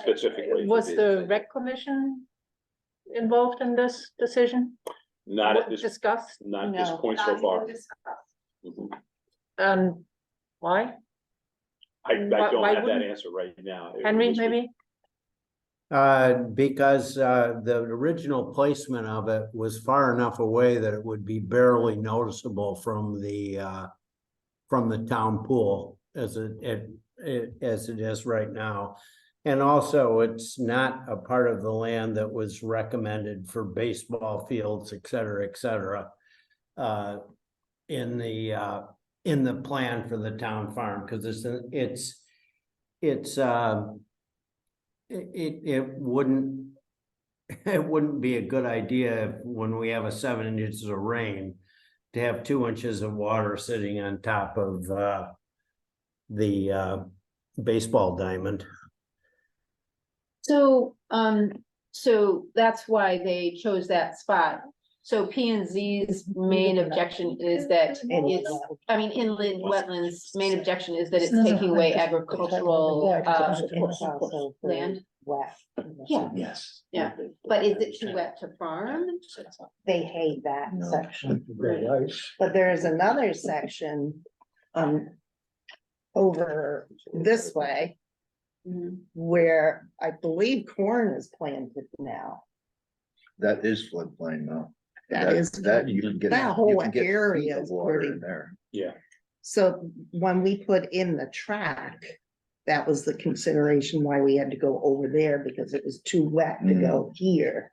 specifically. Was the rec commission involved in this decision? Not at What this, discussed, not at this No. point so far. Mhm. and why? I don't Why have that wouldn't- answer right now. It Henry, was- maybe? Because the original placement of it was far enough away that it would be barely noticeable from the town pool as it is right now. And also, it's not a part of the land that was recommended for baseball fields, et cetera, in the plan for the town farm, because it wouldn't be a good idea if, when we have 7 inches of rain, to have 2 inches of water sitting on top of the baseball diamond. So, so that's why they chose that spot. So P and Z's main objection is that it's, I mean, inland wetlands, main objection is that it's taking away agricultural, land. Wet. Yeah. Yes. Yeah. But is it too wet to farm? They hate that No. section, Very nice. but there's another section, over this way, Mhm. where I believe corn is planted now. That is floodplain now. That is, That you can get. that you whole can get feet area of is water pretty- in there. Yeah, so when we put in the track, that was the consideration why we had to go over there, because it was too wet to go here.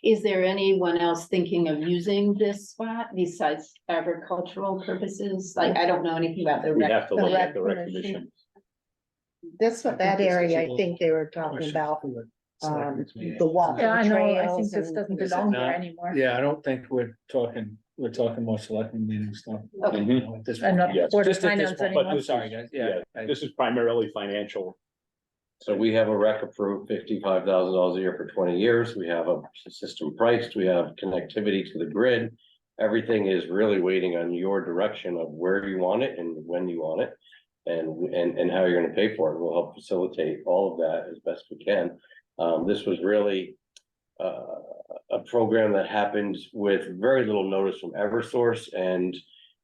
Is there anyone else thinking of using this spot besides agricultural purposes? Like, I don't know anything about the we rec. have to the look at rec the rec commission. commission. That area, I think they were talking about, the walking Yeah, I know, I think trails this and- doesn't belong here not? anymore. Yeah, I don't think we're talking more selecting meeting stuff. Okay. You know, at this And not point. Yes. Board of Just at this Finance point, anymore. but sorry, guys, yeah. This is primarily financial. So we have a rec approved $55,000 a year for 20 years. We have a system priced, we have connectivity to the grid. Everything is really waiting on your direction of where you want it and when you want it. And how you're gonna pay for it. We'll help facilitate all of that as best we can. This was really a program that happened with very little notice from Eversource, and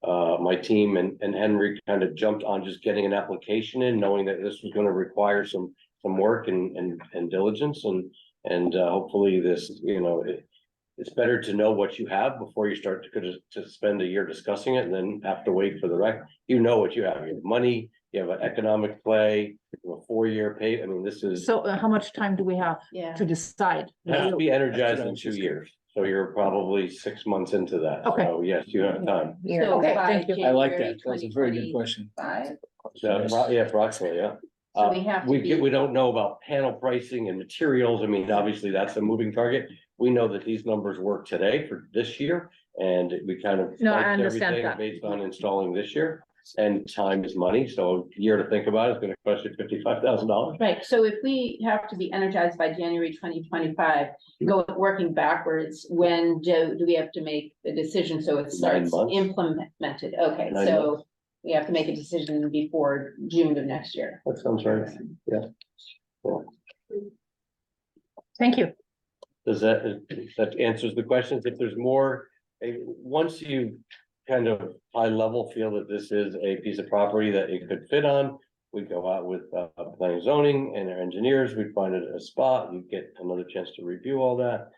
my team and Henry kind of jumped on just getting an application in, knowing that this was gonna require some work and diligence, and hopefully this, it's better to know what you have before you start to spend a year discussing it and then have to wait for the rec. You know what you have money, you have an economic play, you have a 4-year pay. I mean, this is. So how much time do we have Yeah. to decide? It has to be energized in 2 years, so you're probably 6 months into that. Okay. So yes, you have time. So Okay, by thank you. I like January that. That's a very good 2025. question. So, yeah, approximately, yeah. So we have to be- we don't know about panel pricing and materials. I mean, obviously, that's a moving target. We know that these numbers work today for this year, and we kind of. No, I spiked understand everything that. Based on installing this year, and time is money, so a year to think about is gonna cost you $55,000. Right, so if we have to be energized by January 2025, working backwards, when do we have to make the decision, so it 9 starts months. implemented? Okay, 9 so we have to make a decision before June of next year. That sounds right, yeah. Thank you. Does that answers the questions? If there's more, once you kind of high level feel that this is a piece of property that it could fit on, we go out with planning and zoning and our engineers, we find a spot, you get another chance to review all that.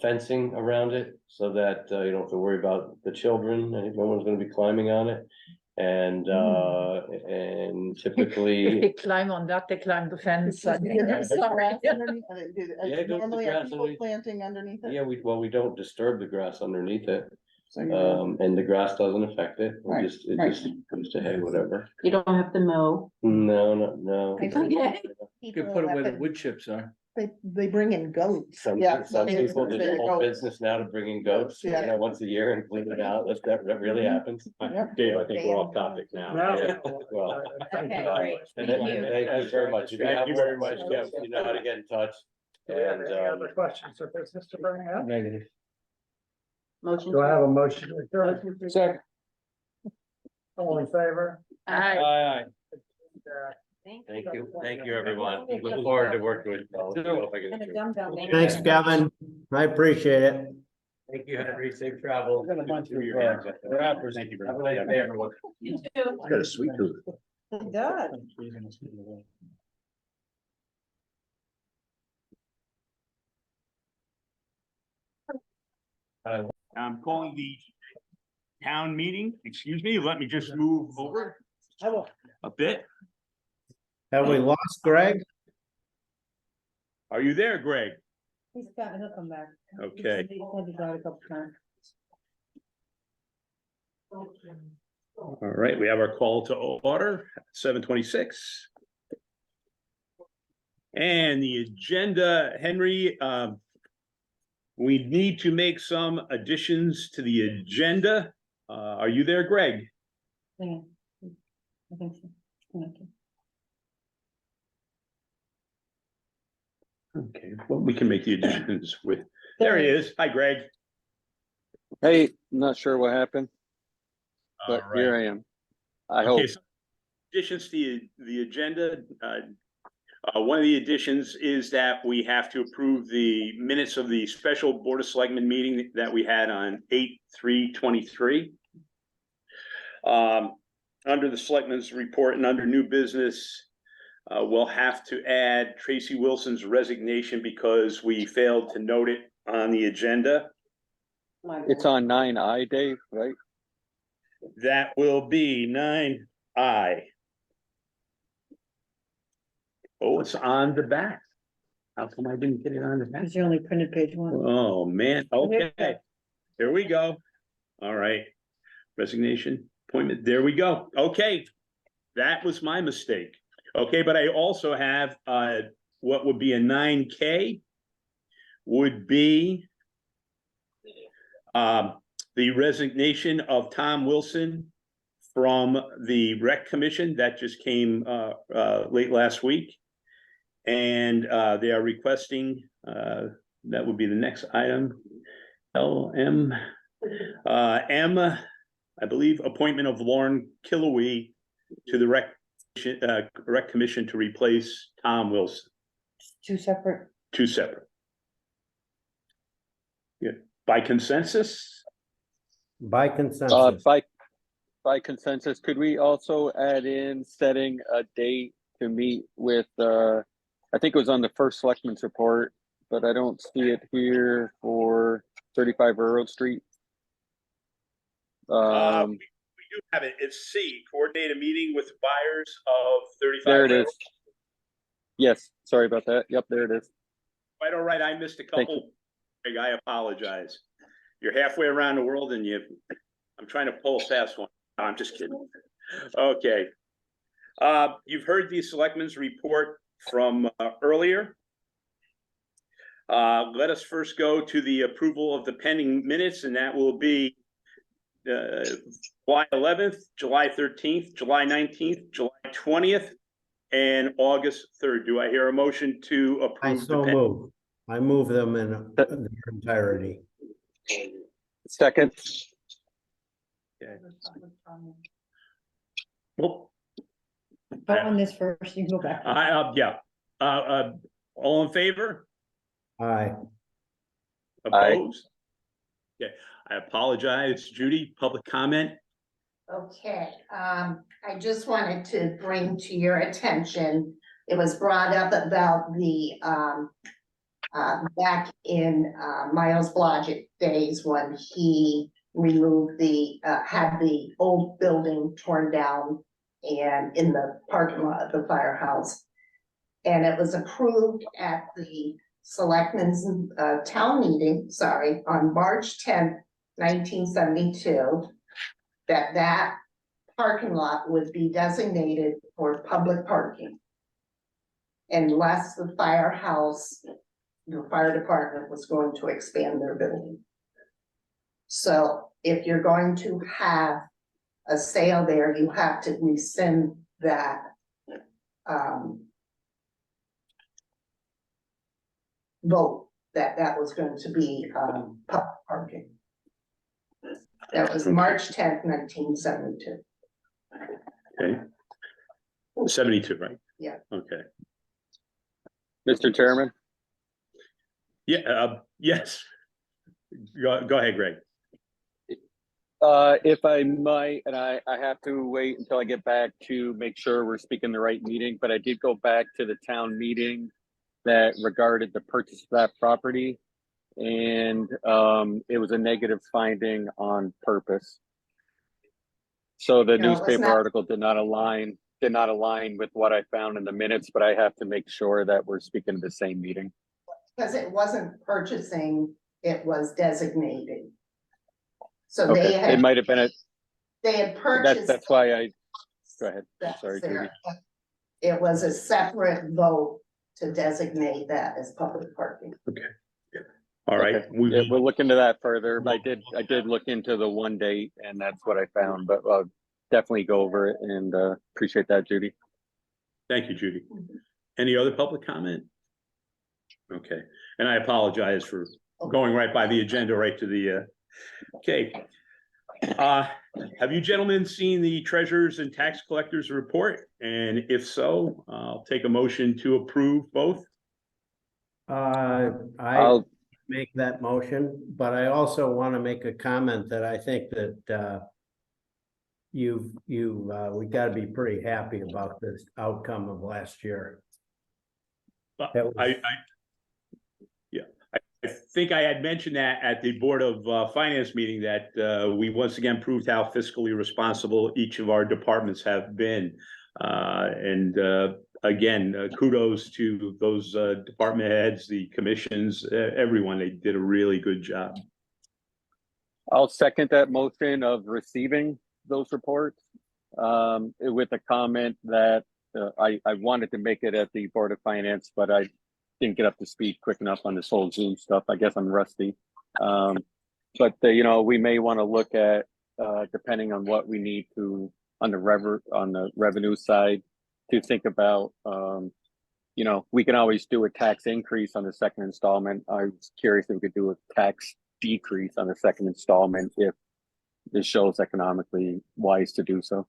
Fencing around it so that you don't have to worry about the children, and no one's gonna be climbing on it. And If typically. they climb on that, they climb the fence. Yeah, go with Normally, the are grass people underneath. planting underneath it? Yeah, we don't disturb the grass underneath it, So you're- and the grass doesn't affect it, Right, it just right. comes to hay, whatever. You don't have to mow. No. Okay. You could put it where the wood chips are. They bring in goats. Some Yeah, some that's- people, there's a whole business now to bring in goats, Yeah. once a year and clean it out, that really happens. Dave, I think we're off topic now. Yeah, well. Okay, great. And Thank you. thank you very much. If you Thank have you more very much. questions, you know how to get in touch. Do we have And, any other questions or business to bring up? Negative. Motion. Do I have a motion to adjourn? Second. All in favor? Aye. Aye. Thank you, everyone. Look forward to working with you. And a dumbbell. Thanks, Kevin. I appreciate it. Thank you, Henry. Safe travel. Got a bunch of rappers. Thank you very Have a much. nice day, everyone. You too. It's got a sweet tooth. It does. I'm calling the town meeting, excuse me, let me just move over a bit. Have we lost Greg? Are you there, Greg? He's got, he'll come back. Okay. All right, we have our call to order, 7:26. And the agenda, Henry, we need to make some additions to the agenda. Are you there, Greg? Okay, well, we can make the additions with, there he is. Hi, Greg. Hey, not sure what happened, but All here right. I am. I hope. Okay, so additions to the agenda. One of the additions is that we have to approve the minutes of the special Board of Selectmen meeting that we had on 8/3/23. Under the Selectmen's report and under new business, we'll have to add Tracy Wilson's resignation because we failed to note it on the agenda. It's on 9I, Dave, right? That will be 9I. Oh, it's on the back. How come I didn't get it on the back? You only printed page one. Oh, man, okay. Here we go. All right. Resignation, appointment, there we go. Okay. That was my mistake. Okay, but I also have what would be a 9K would be the resignation of Tom Wilson from the Rec Commission that just came late last week. And they are requesting, that would be the next item, M, I believe, appointment of Lauren Killowee to the Rec Commission to replace Tom Wilson. Two separate. Two separate. By consensus? By consensus. By consensus, could we also add in setting a date to meet with, I think it was on the first selectmen's report, but I don't see it here for 35 Railroad Street. We do have it. It's C, coordinate a meeting with buyers of 35. There it is. Yes, sorry about that. Yep, there it is. Right, all right, I missed a couple. Greg, I apologize. You're halfway around the world and I'm trying to pull a fast one. No, I'm just kidding. Okay. You've heard the selectmen's report from earlier. Let us first go to the approval of the pending minutes, and that will be July 11th, July 13th, July 19th, July 20th, and August 3rd. Do I hear a motion to I approve? so move. I move them in their entirety. Second. Okay. Well, Vote on this first, you can go back. yeah. All in favor? Aye. Opposed? Okay, I apologize, Judy, public comment. Okay, I just wanted to bring to your attention, it was brought up about the, back in, Miles Blodgett days when he removed had the old building torn down and in the parking lot of the firehouse. And it was approved at the selectmen's, town meeting, on March 10th, 1972, that parking lot would be designated for public parking. Unless the firehouse, the fire department was going to expand their building. So if you're going to have a sale there, you have to rescind that, vote that was going to be, public parking. That was March 10th, 1972. Okay. 72, right? Yeah. Okay. Mr. Chairman? Yeah, yes. Go ahead, Greg. If I might, and I have to wait until I get back to make sure we're speaking the right meeting, but I did go back to the town meeting that regarded the purchase of that property. And it was a negative finding on purpose. So the newspaper article did not align with what I found in the minutes, but I have to make sure that we're speaking of the same meeting. Because it wasn't purchasing, it was designated. So Okay. It might have been they had purchased. That's why I, go ahead. I'm That's sorry, there. Judy. It was a separate vote to designate that as public parking. Okay. All right. Okay. Yeah, we'll look into that further. I did look into the one date and that's what I found, but I'll definitely go over it and appreciate that, Judy. Thank you, Judy. Any other public comment? Okay, and I apologize for going right by the agenda, right to the, okay. Have you gentlemen seen the treasurer's and tax collector's report? And if so, I'll take a motion to approve both. I'll make that motion, but I also want to make a comment that I think that we got to be pretty happy about this outcome of last year. I think I had mentioned that at the Board of Finance meeting that we once again proved how fiscally responsible each of our departments have been. Again, kudos to those department heads, the commissions, everyone. They did a really good job. I'll second that motion of receiving those reports with a comment that I wanted to make it at the Board of Finance, but I didn't get up to speed quick enough on this whole Zoom stuff. I guess I'm rusty. But we may want to look at depending on what we need to on the revenue side to think about. We can always do a tax increase on the second installment. I was curious if we could do a tax decrease on the second installment if this shows economically wise to do so.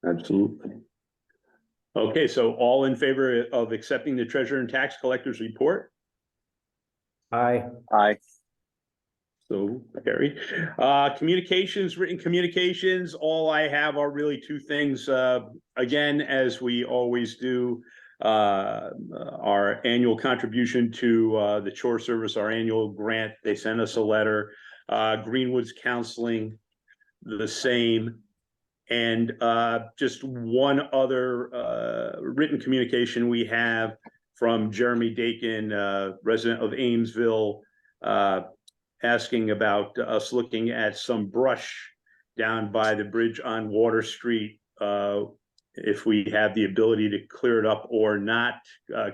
Absolutely. Okay, so all in favor of accepting the treasurer and tax collector's report? Aye. Aye. So, Gary, communications, written communications, all I have are really two things. Again, as we always do, our annual contribution to the chore service, our annual grant, they sent us a letter. Greenwood's Counseling, the same. And just one other written communication we have from Jeremy Dakin, resident of Amesville, asking about us looking at some brush down by the bridge on Water Street. If we have the ability to clear it up or not,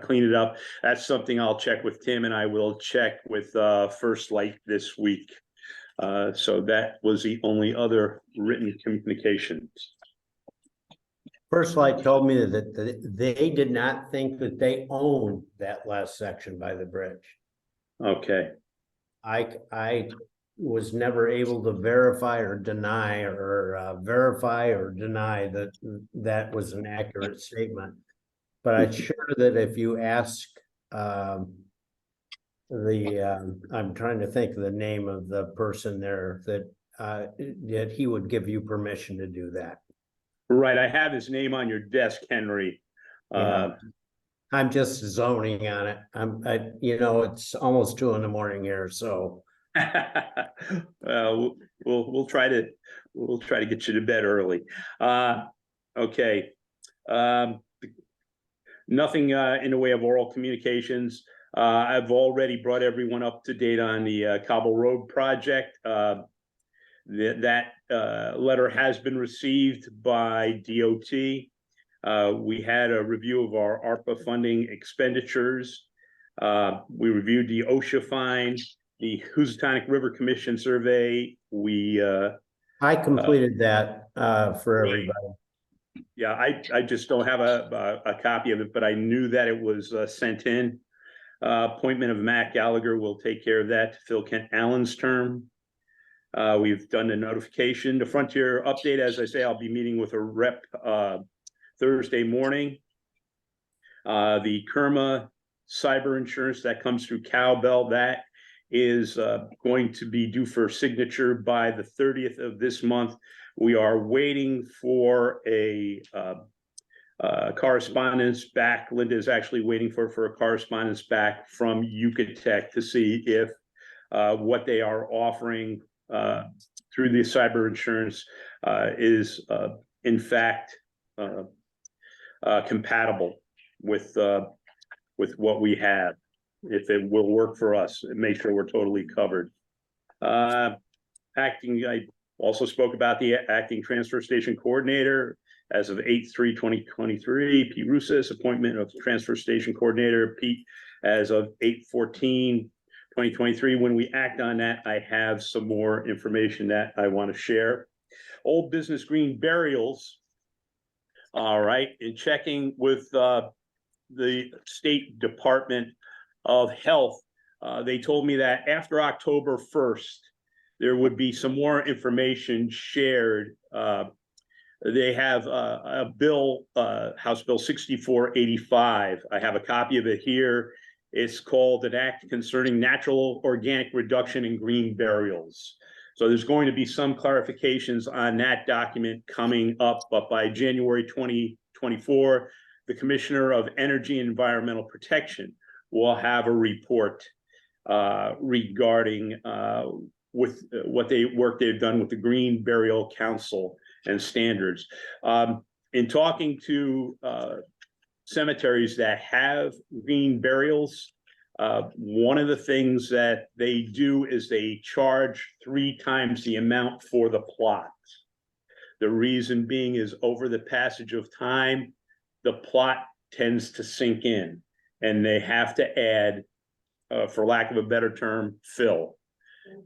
clean it up. That's something I'll check with Tim, and I will check with First Light this week. So that was the only other written communications. First Light told me that they did not think that they owned that last section by the bridge. Okay. I was never able to verify or deny that that was an accurate statement. But I'm sure that if you ask I'm trying to think of the name of the person there that he would give you permission to do that. Right, I have his name on your desk, Henry. Yeah. I'm just zoning on it. It's almost 2 a.m. here, so. We'll try to get you to bed early. Okay. Nothing in the way of oral communications. I've already brought everyone up to date on the Cobble Road project. That letter has been received by DOT. We had a review of our ARPA funding expenditures. We reviewed the OSHA fine, the Housatonic River Commission survey. I completed that for everybody. Yeah, I just don't have a copy of it, but I knew that it was sent in. Appointment of Matt Gallagher will take care of that to fill Kent Allen's term. We've done the notification, the Frontier update. As I say, I'll be meeting with a rep Thursday morning. The Kerma cyber insurance that comes through Cowbell, that is going to be due for signature by the 30th of this month. We are waiting for a correspondence back. Linda is actually waiting for a correspondence back from Yucatec to see if what they are offering through the cyber insurance is in fact compatible with what we have, if it will work for us and make sure we're totally covered. I also spoke about the acting transfer station coordinator as of 8/3/2023. Pete Russis, appointment of transfer station coordinator. Pete, as of 8/14/2023. When we act on that, I have some more information that I want to share. Old Business Green burials. All right, in checking with the State Department of Health, they told me that after October 1st, there would be some more information shared. They have a bill, House Bill 6485. I have a copy of it here. It's called an Act Concerning Natural Organic Reduction in Green Burials. So there's going to be some clarifications on that document coming up, but by January 2024, the Commissioner of Energy and Environmental Protection will have a report regarding with what work they've done with the Green Burial Council and standards. In talking to cemeteries that have green burials, one of the things that they do is they charge 3 times the amount for the plot. The reason being is over the passage of time, the plot tends to sink in, and they have to add, for lack of a better term, fill.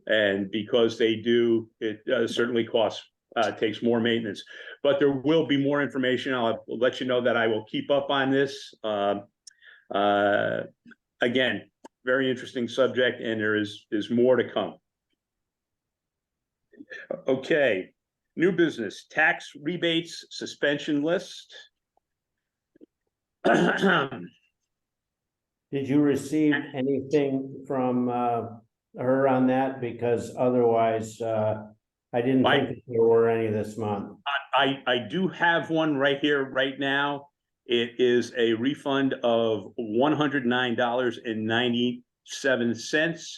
And because they do, it certainly costs, takes more maintenance. But there will be more information. I'll let you know that I will keep up on this. Again, very interesting subject, and there is more to come. Okay, new business, tax rebates suspension list. Did you receive anything from her on that? Because otherwise, I didn't think that there were any this month. I do have one right here, right now. It is a refund of $109.97.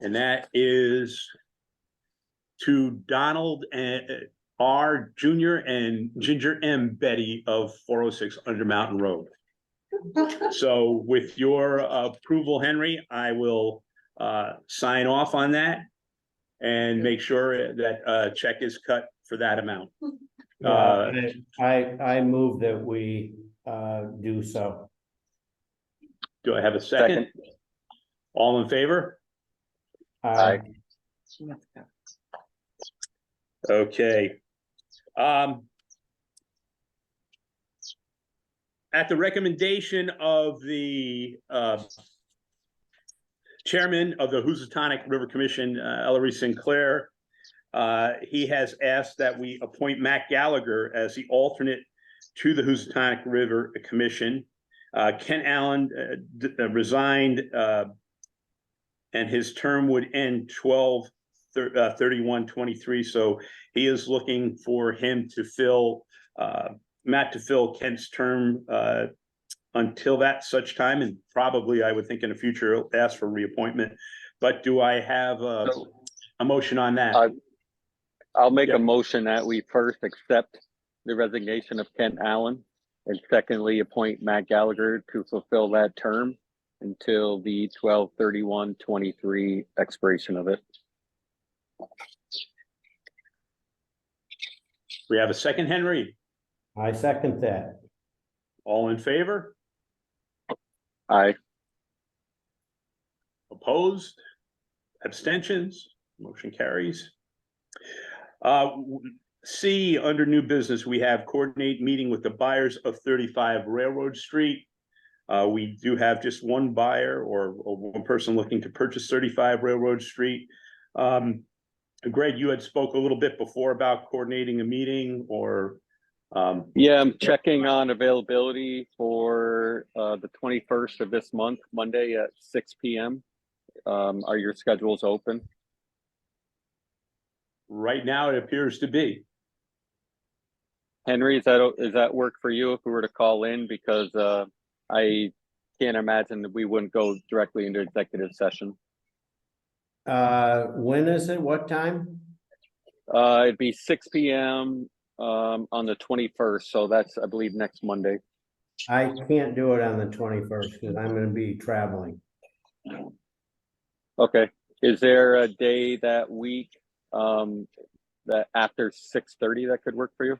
And that is to Donald R. Jr. and Ginger M. Betty of 406 Under Mountain Road. So with your approval, Henry, I will sign off on that and make sure that a check is cut for that amount. I move that we do so. Do I have a second? All in favor? Aye. Okay. At the recommendation of the chairman of the Housatonic River Commission, Ellery Sinclair, he has asked that we appoint Matt Gallagher as the alternate to the Housatonic River Commission. Ken Allen resigned, and his term would end 12/31/23. So he is looking for him to fill Matt to fill Kent's term until that such time, and probably I would think in the future he'll ask for reappointment. But do I have a motion on that? I'll make a motion that we first accept the resignation of Kent Allen, and secondly appoint Matt Gallagher to fulfill that term until the 12/31/23 expiration of it. We have a second, Henry. I second that. All in favor? Aye. Opposed? Abstentions? Motion carries. C, under new business, we have coordinate meeting with the buyers of 35 Railroad Street. We do have just one buyer or one person looking to purchase 35 Railroad Street. Greg, you had spoke a little bit before about coordinating a meeting or yeah, I'm checking on availability for the 21st of this month, Monday at 6 p.m. Are your schedules open? Right now, it appears to be. Henry, is that work for you if we were to call in? Because I can't imagine that we wouldn't go directly into executive session. When is it? What time? It'd be 6 p.m. On the 21st, so that's, I believe, next Monday. I can't do it on the 21st because I'm going to be traveling. Okay. Is there a day that week that after 6:30 that could work for you?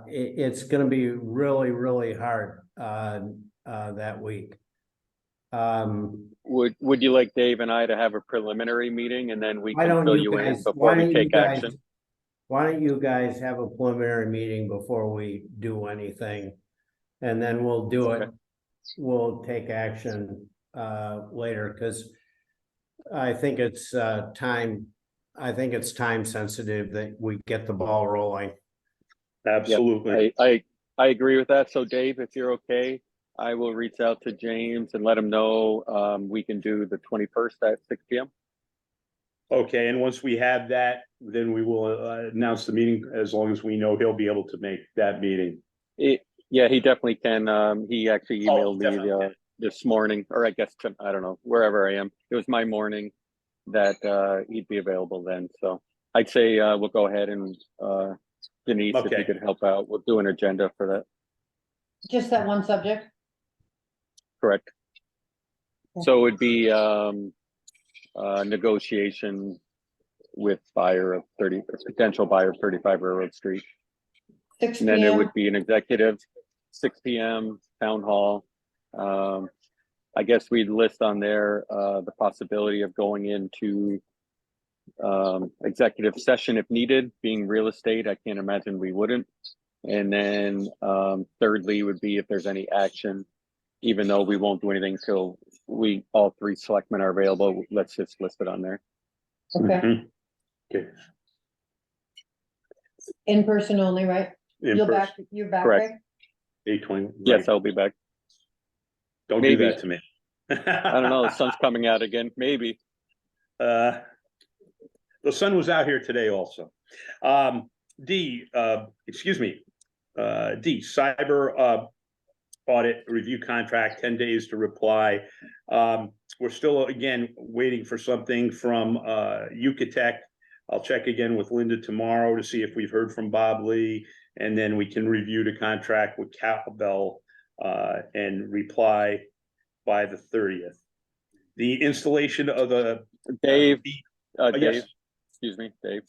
It's going to be really, really hard that week. Would you like Dave and I to have a preliminary meeting and then we can fill you in before we take action? Why don't you guys have a preliminary meeting before we do anything? And then we'll do it. We'll take action later, because I think it's time sensitive that we get the ball rolling. Absolutely. Yep. I agree with that. So Dave, if you're okay, I will reach out to James and let him know we can do the 21st at 6 p.m. Okay, and once we have that, then we will announce the meeting, as long as we know he'll be able to make that meeting. Yeah, he definitely can. He actually emailed me this morning, or I guess, I don't know, wherever I am. It was my morning that he'd be available then. So I'd say we'll go ahead and Denise, if you could help out, we'll do an agenda for that. Just that one subject? Correct. So it'd be negotiation with potential buyer of 35 Railroad Street. 6 And then there p.m. would be an executive, 6 p.m. town hall. I guess we'd list on there the possibility of going into executive session if needed. Being real estate, I can't imagine we wouldn't. And then thirdly would be if there's any action, even though we won't do anything till all three selectmen are available. Let's just list it on there. Okay. Okay. In person only, right? You're back, Correct. right? 8:20. Yes, I'll be back. Don't do Maybe. that to me. I don't know, the sun's coming out again, maybe. The sun was out here today also. D, excuse me, D, cyber audit review contract, 10 days to reply. We're still, again, waiting for something from Yucatec. I'll check again with Linda tomorrow to see if we've heard from Bob Lee, and then we can review the contract with Cowbell and reply by the 30th. The installation of the Dave, yes. Dave, excuse me, Dave.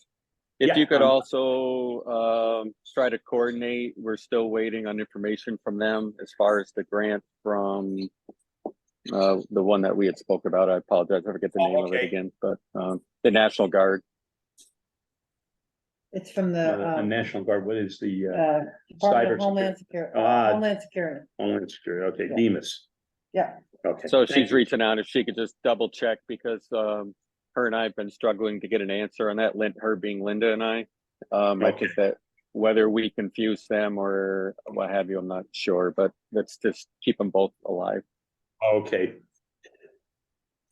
If Yeah, you could also try to coordinate, we're still waiting on information from them as far as the grant from the one that we had spoke about. I apologize, I forget the name of it again, but the National Guard. It's from the National Guard. What is the Department of cyber Homeland Security, Homeland Security? Okay, Yeah. Demas. Yeah. Okay. So thank she's you. reaching out if she could just double check because her and I have been struggling to get an answer on that. Her being Linda and I. I think that whether we confuse them or what have you, I'm not sure, but let's just keep them both alive. Okay.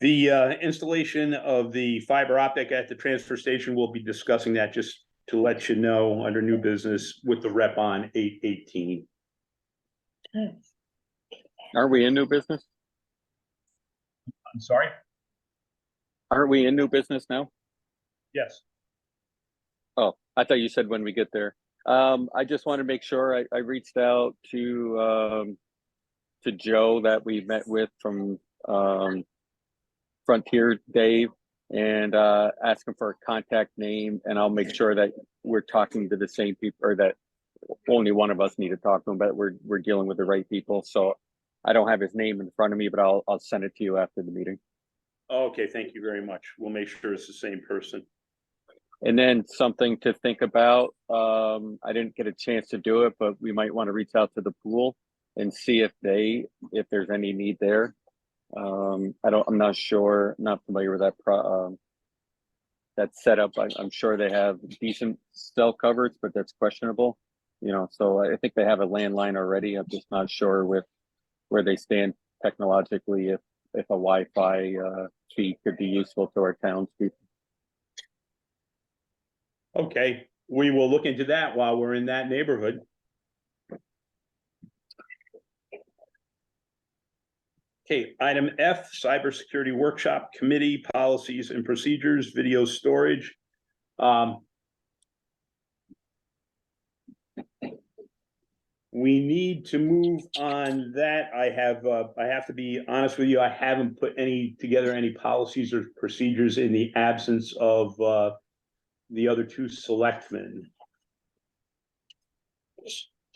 The installation of the fiber optic at the transfer station, we'll be discussing that just to let you know under new business with the rep on 8/18. Aren't we in new business? I'm sorry? Aren't we in new business now? Yes. Oh, I thought you said when we get there. I just want to make sure I reached out to Joe that we met with from Frontier Dave and ask him for a contact name, and I'll make sure that we're talking to the same people, or that only one of us need to talk to him, but we're dealing with the right people. So I don't have his name in front of me, but I'll send it to you after the meeting. Okay, thank you very much. We'll make sure it's the same person. And then something to think about, I didn't get a chance to do it, but we might want to reach out to the pool and see if there's any need there. I'm not sure, not familiar with that setup. I'm sure they have decent cell coverage, but that's questionable, so I think they have a landline already. I'm just not sure with where they stand technologically, if a Wi-Fi feed could be useful to our townspeople. Okay, we will look into that while we're in that neighborhood. Okay, item F, cybersecurity workshop committee policies and procedures, video storage. We need to move on that. I have to be honest with you, I haven't put together any policies or procedures in the absence of the other two selectmen.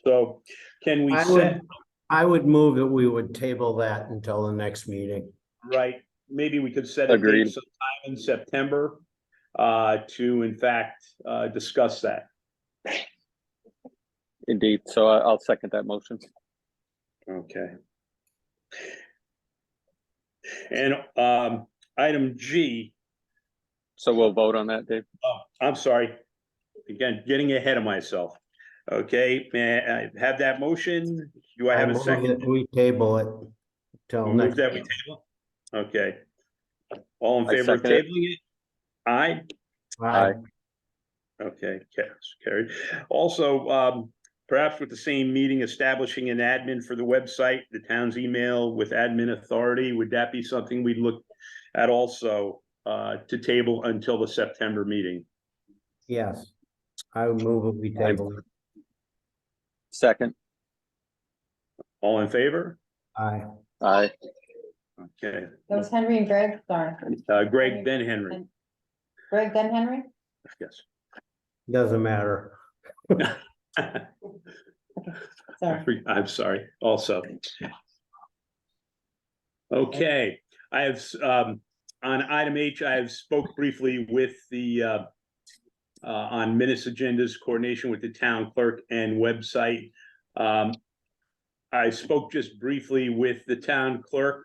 So can we I would move that we would table that until the next meeting. Right, maybe we could set a date sometime in September to in fact discuss that. Indeed, so I'll second that motion. Okay. And item G. So we'll vote on that, Dave? Oh, I'm sorry. Again, getting ahead of myself. Okay, may I have that motion? Do I have a second? We table it till We'll next. move that we table. Okay. All in favor of tabling it? Aye. Aye. Okay, carried. Also, perhaps with the same meeting, establishing an admin for the website, the town's email with admin authority, would that be something we'd look at also to table until the September meeting? Yes, I would move it, we table it. Second. All in favor? Aye. Aye. Okay. That was Henry and Greg, sorry. Greg, then Henry. Greg, then Henry? Yes. Doesn't matter. Sorry. I'm sorry, also. Okay, I have, on item H, I have spoke briefly with the, on minutes agendas, coordination with the town clerk and website. I spoke just briefly with the town clerk.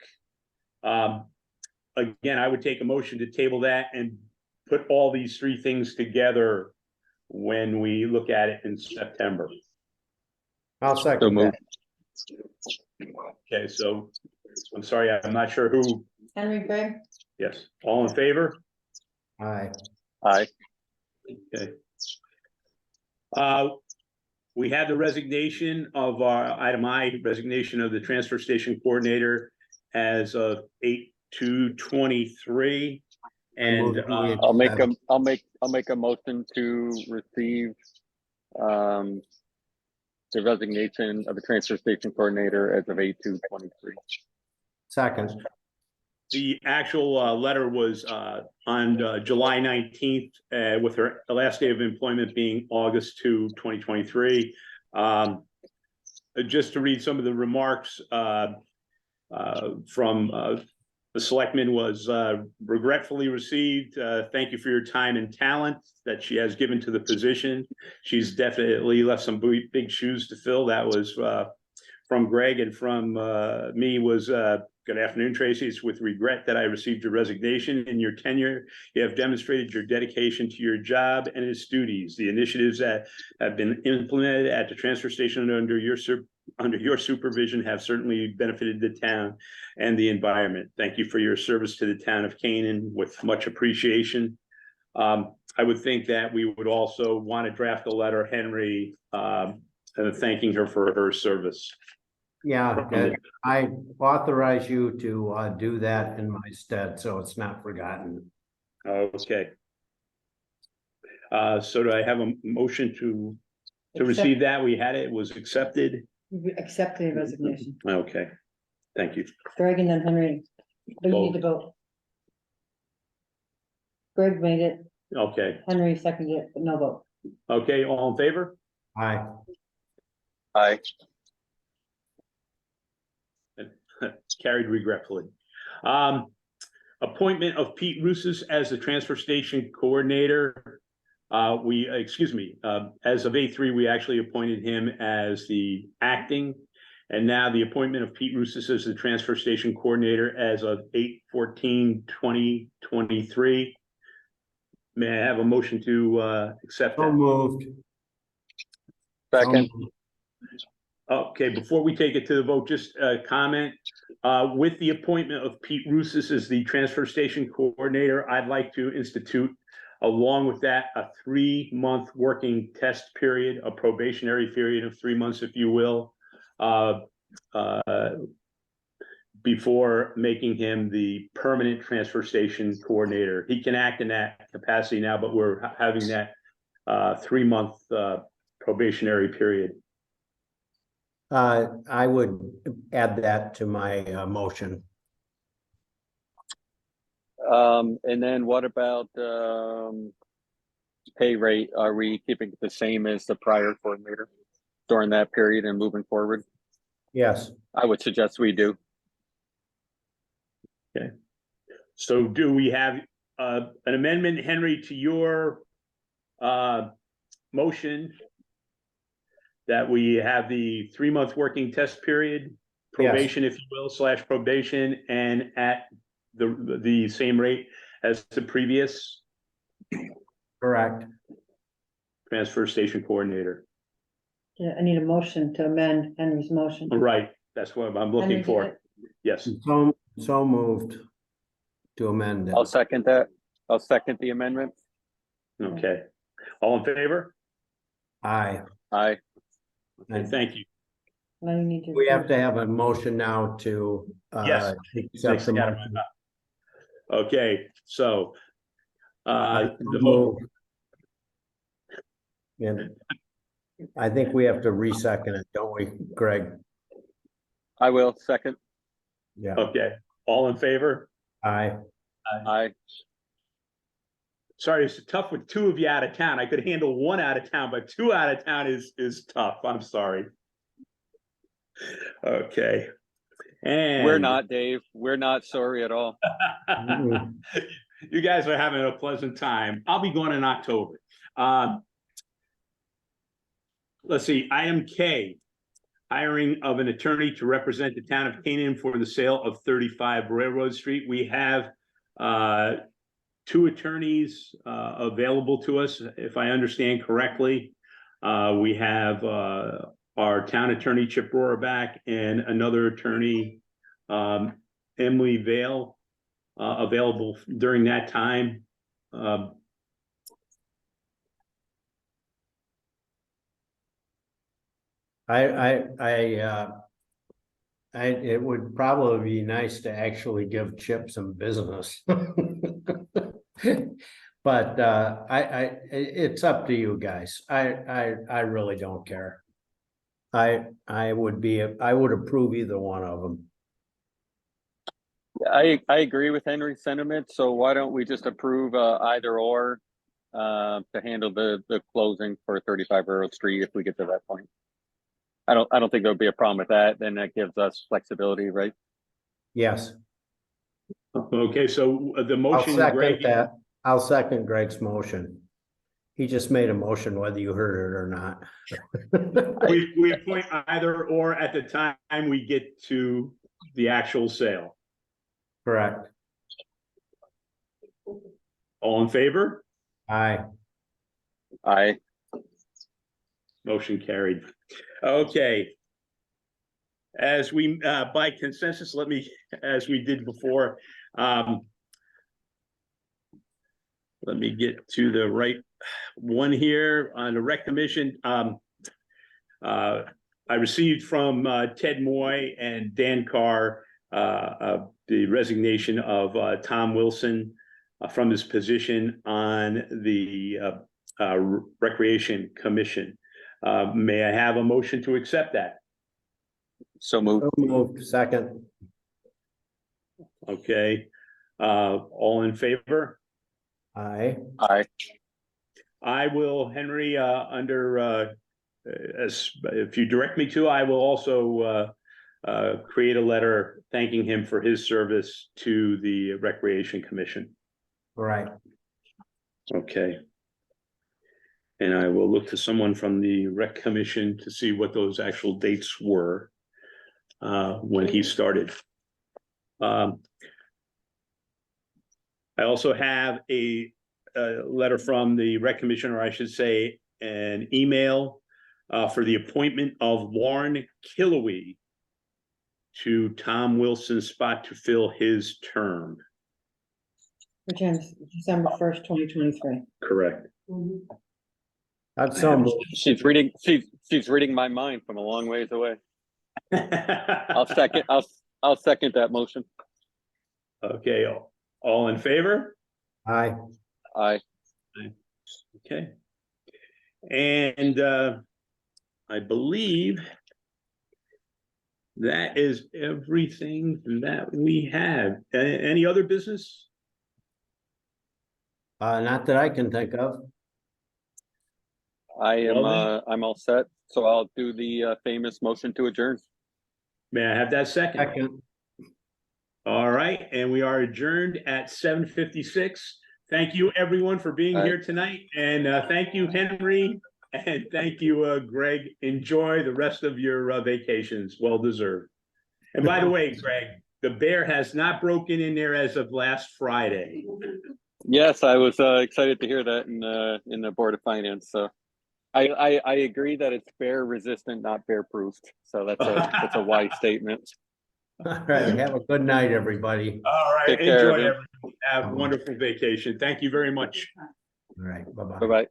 Again, I would take a motion to table that and put all these three things together when we look at it in September. I'll second that. Okay, so I'm sorry, I'm not sure who. Henry Gregg? Yes, all in favor? Aye. Aye. Okay. We have the resignation of our item I, resignation of the transfer station coordinator as of 8/2/23. And I'll make a motion to receive the resignation of the transfer station coordinator as of 8/2/23. Second. the actual letter was on July 19th, with her last day of employment being August 2, 2023. Just to read some of the remarks from the selectman was regretfully received. Thank you for your time and talent that she has given to the position. She's definitely left some big shoes to fill. That was from Greg, and from me was good afternoon, Tracy. It's with regret that I received your resignation. In your tenure, you have demonstrated your dedication to your job and its duties. The initiatives that have been implemented at the transfer station under your supervision have certainly benefited the town and the environment. Thank you for your service to the town of Canaan with much appreciation. I would think that we would also want to draft a letter, Henry, thanking her for her service. Yeah, I authorize you to do that in my stead, so it's not forgotten. Okay. So do I have a motion to receive that? We had it, it was accepted. Accept the resignation. Okay, thank you. Greg and then Henry. But you need to vote. Greg made it, Okay, Henry seconded it, but no vote. okay, all in favor? Aye. Aye. Carried regretfully. Appointment of Pete Russos as the transfer station coordinator. As of 8/3, we actually appointed him as the acting. And now the appointment of Pete Russos as the transfer station coordinator as of 8/14/2023. May I have a motion to accept So that? moved. Second. Okay, before we take it to the vote, just a comment. With the appointment of Pete Russos as the transfer station coordinator, I'd like to institute, along with that, a 3-month working test period, a probationary period of 3 months, if you will, before making him the permanent transfer station coordinator. He can act in that capacity now, but we're having that 3-month probationary period. I would add that to my motion. And then what about pay rate? Are we keeping it the same as the prior coordinator during that period and moving forward? Yes. I would suggest we do. Okay. So do we have an amendment, Henry, to your motion that we have the 3-month working test period, probation, if you will, / probation, and at the same rate as the previous Correct. transfer station coordinator? Yeah, I need a motion to amend Henry's motion. Right, that's what I'm looking Henry did for. it. Yes, So moved to amend it. I'll second that. I'll second the amendment. okay. All in favor? Aye. Aye. Okay, thank you. Now you need to. We have to have a motion now to Yes. accept the motion. Okay, so the vote. Move. And I think we have to re-second it, don't we, Greg? I will second. Yeah. Okay, all in favor? Aye. Aye. Sorry, it's tough with 2 of you out of town. I could handle 1 out of town, but 2 out of town is tough. I'm sorry. Okay. And We're not, Dave. We're not sorry at all. You guys are having a pleasant time. I'll be going in October. Let's see, item K, hiring of an attorney to represent the town of Canaan for the sale of 35 Railroad Street. We have 2 attorneys available to us, if I understand correctly. We have our town attorney, Chip Rohraback, and another attorney Emily Vale available during that time. It would probably be nice to actually give Chip some business. But it's up to you guys. I really don't care. I would approve either one of them. I agree with Henry's sentiment, so why don't we just approve either or to handle the closing for 35 Earl Street if we get to that point. I don't think there'll be a problem with that. Then that gives us flexibility, right? Yes, Okay, so the I'll motion, second Greg, that. I'll second Greg's motion. He just made a motion whether you heard it or not. we appoint either or at the time we get to the actual sale. Correct. All in favor? Aye. Aye. Motion carried. Okay. As we, by consensus, as we did before, let me get to the right one here on the rec commission. I received from Ted Moy and Dan Carr the resignation of Tom Wilson from his position on the Recreation Commission. May I have a motion to accept that? So moved. Moved, second. Okay, all in favor? Aye. Aye. I will, Henry, under if you direct me to, I will also create a letter thanking him for his service to the Recreation Commission. Right. Okay. And I will look to someone from the Rec Commission to see what those actual dates were when he started. I also have a letter from the Rec Commission, or I should say an email for the appointment of Warren Killowee to Tom Wilson's spot to fill his term. Which ends December 1st, 2023. Correct. That's so moved. She's reading my mind from a long ways away. I'll second that motion. Okay, all in favor? Aye. Aye. Okay. And I believe that is everything that we have. Any other business? Not that I can think of. I'm all set, so I'll do the famous motion to adjourn. May I have that second? Second. All right, and we are adjourned at 7:56. Thank you, everyone, for being here tonight, and thank you, Henry, and thank you, Greg. Enjoy the rest of your vacations. Well deserved. And by the way, Greg, the bear has not broken in there as of last Friday. Yes, I was excited to hear that in the Board of Finance. So I agree that it's bear resistant, not bear proofed. So that's a wise statement. All right. Have a good night, everybody. All right, Take care, enjoy everyone. everyone. Have a wonderful vacation. Thank you very much. All right. Bye-bye. Bye-bye.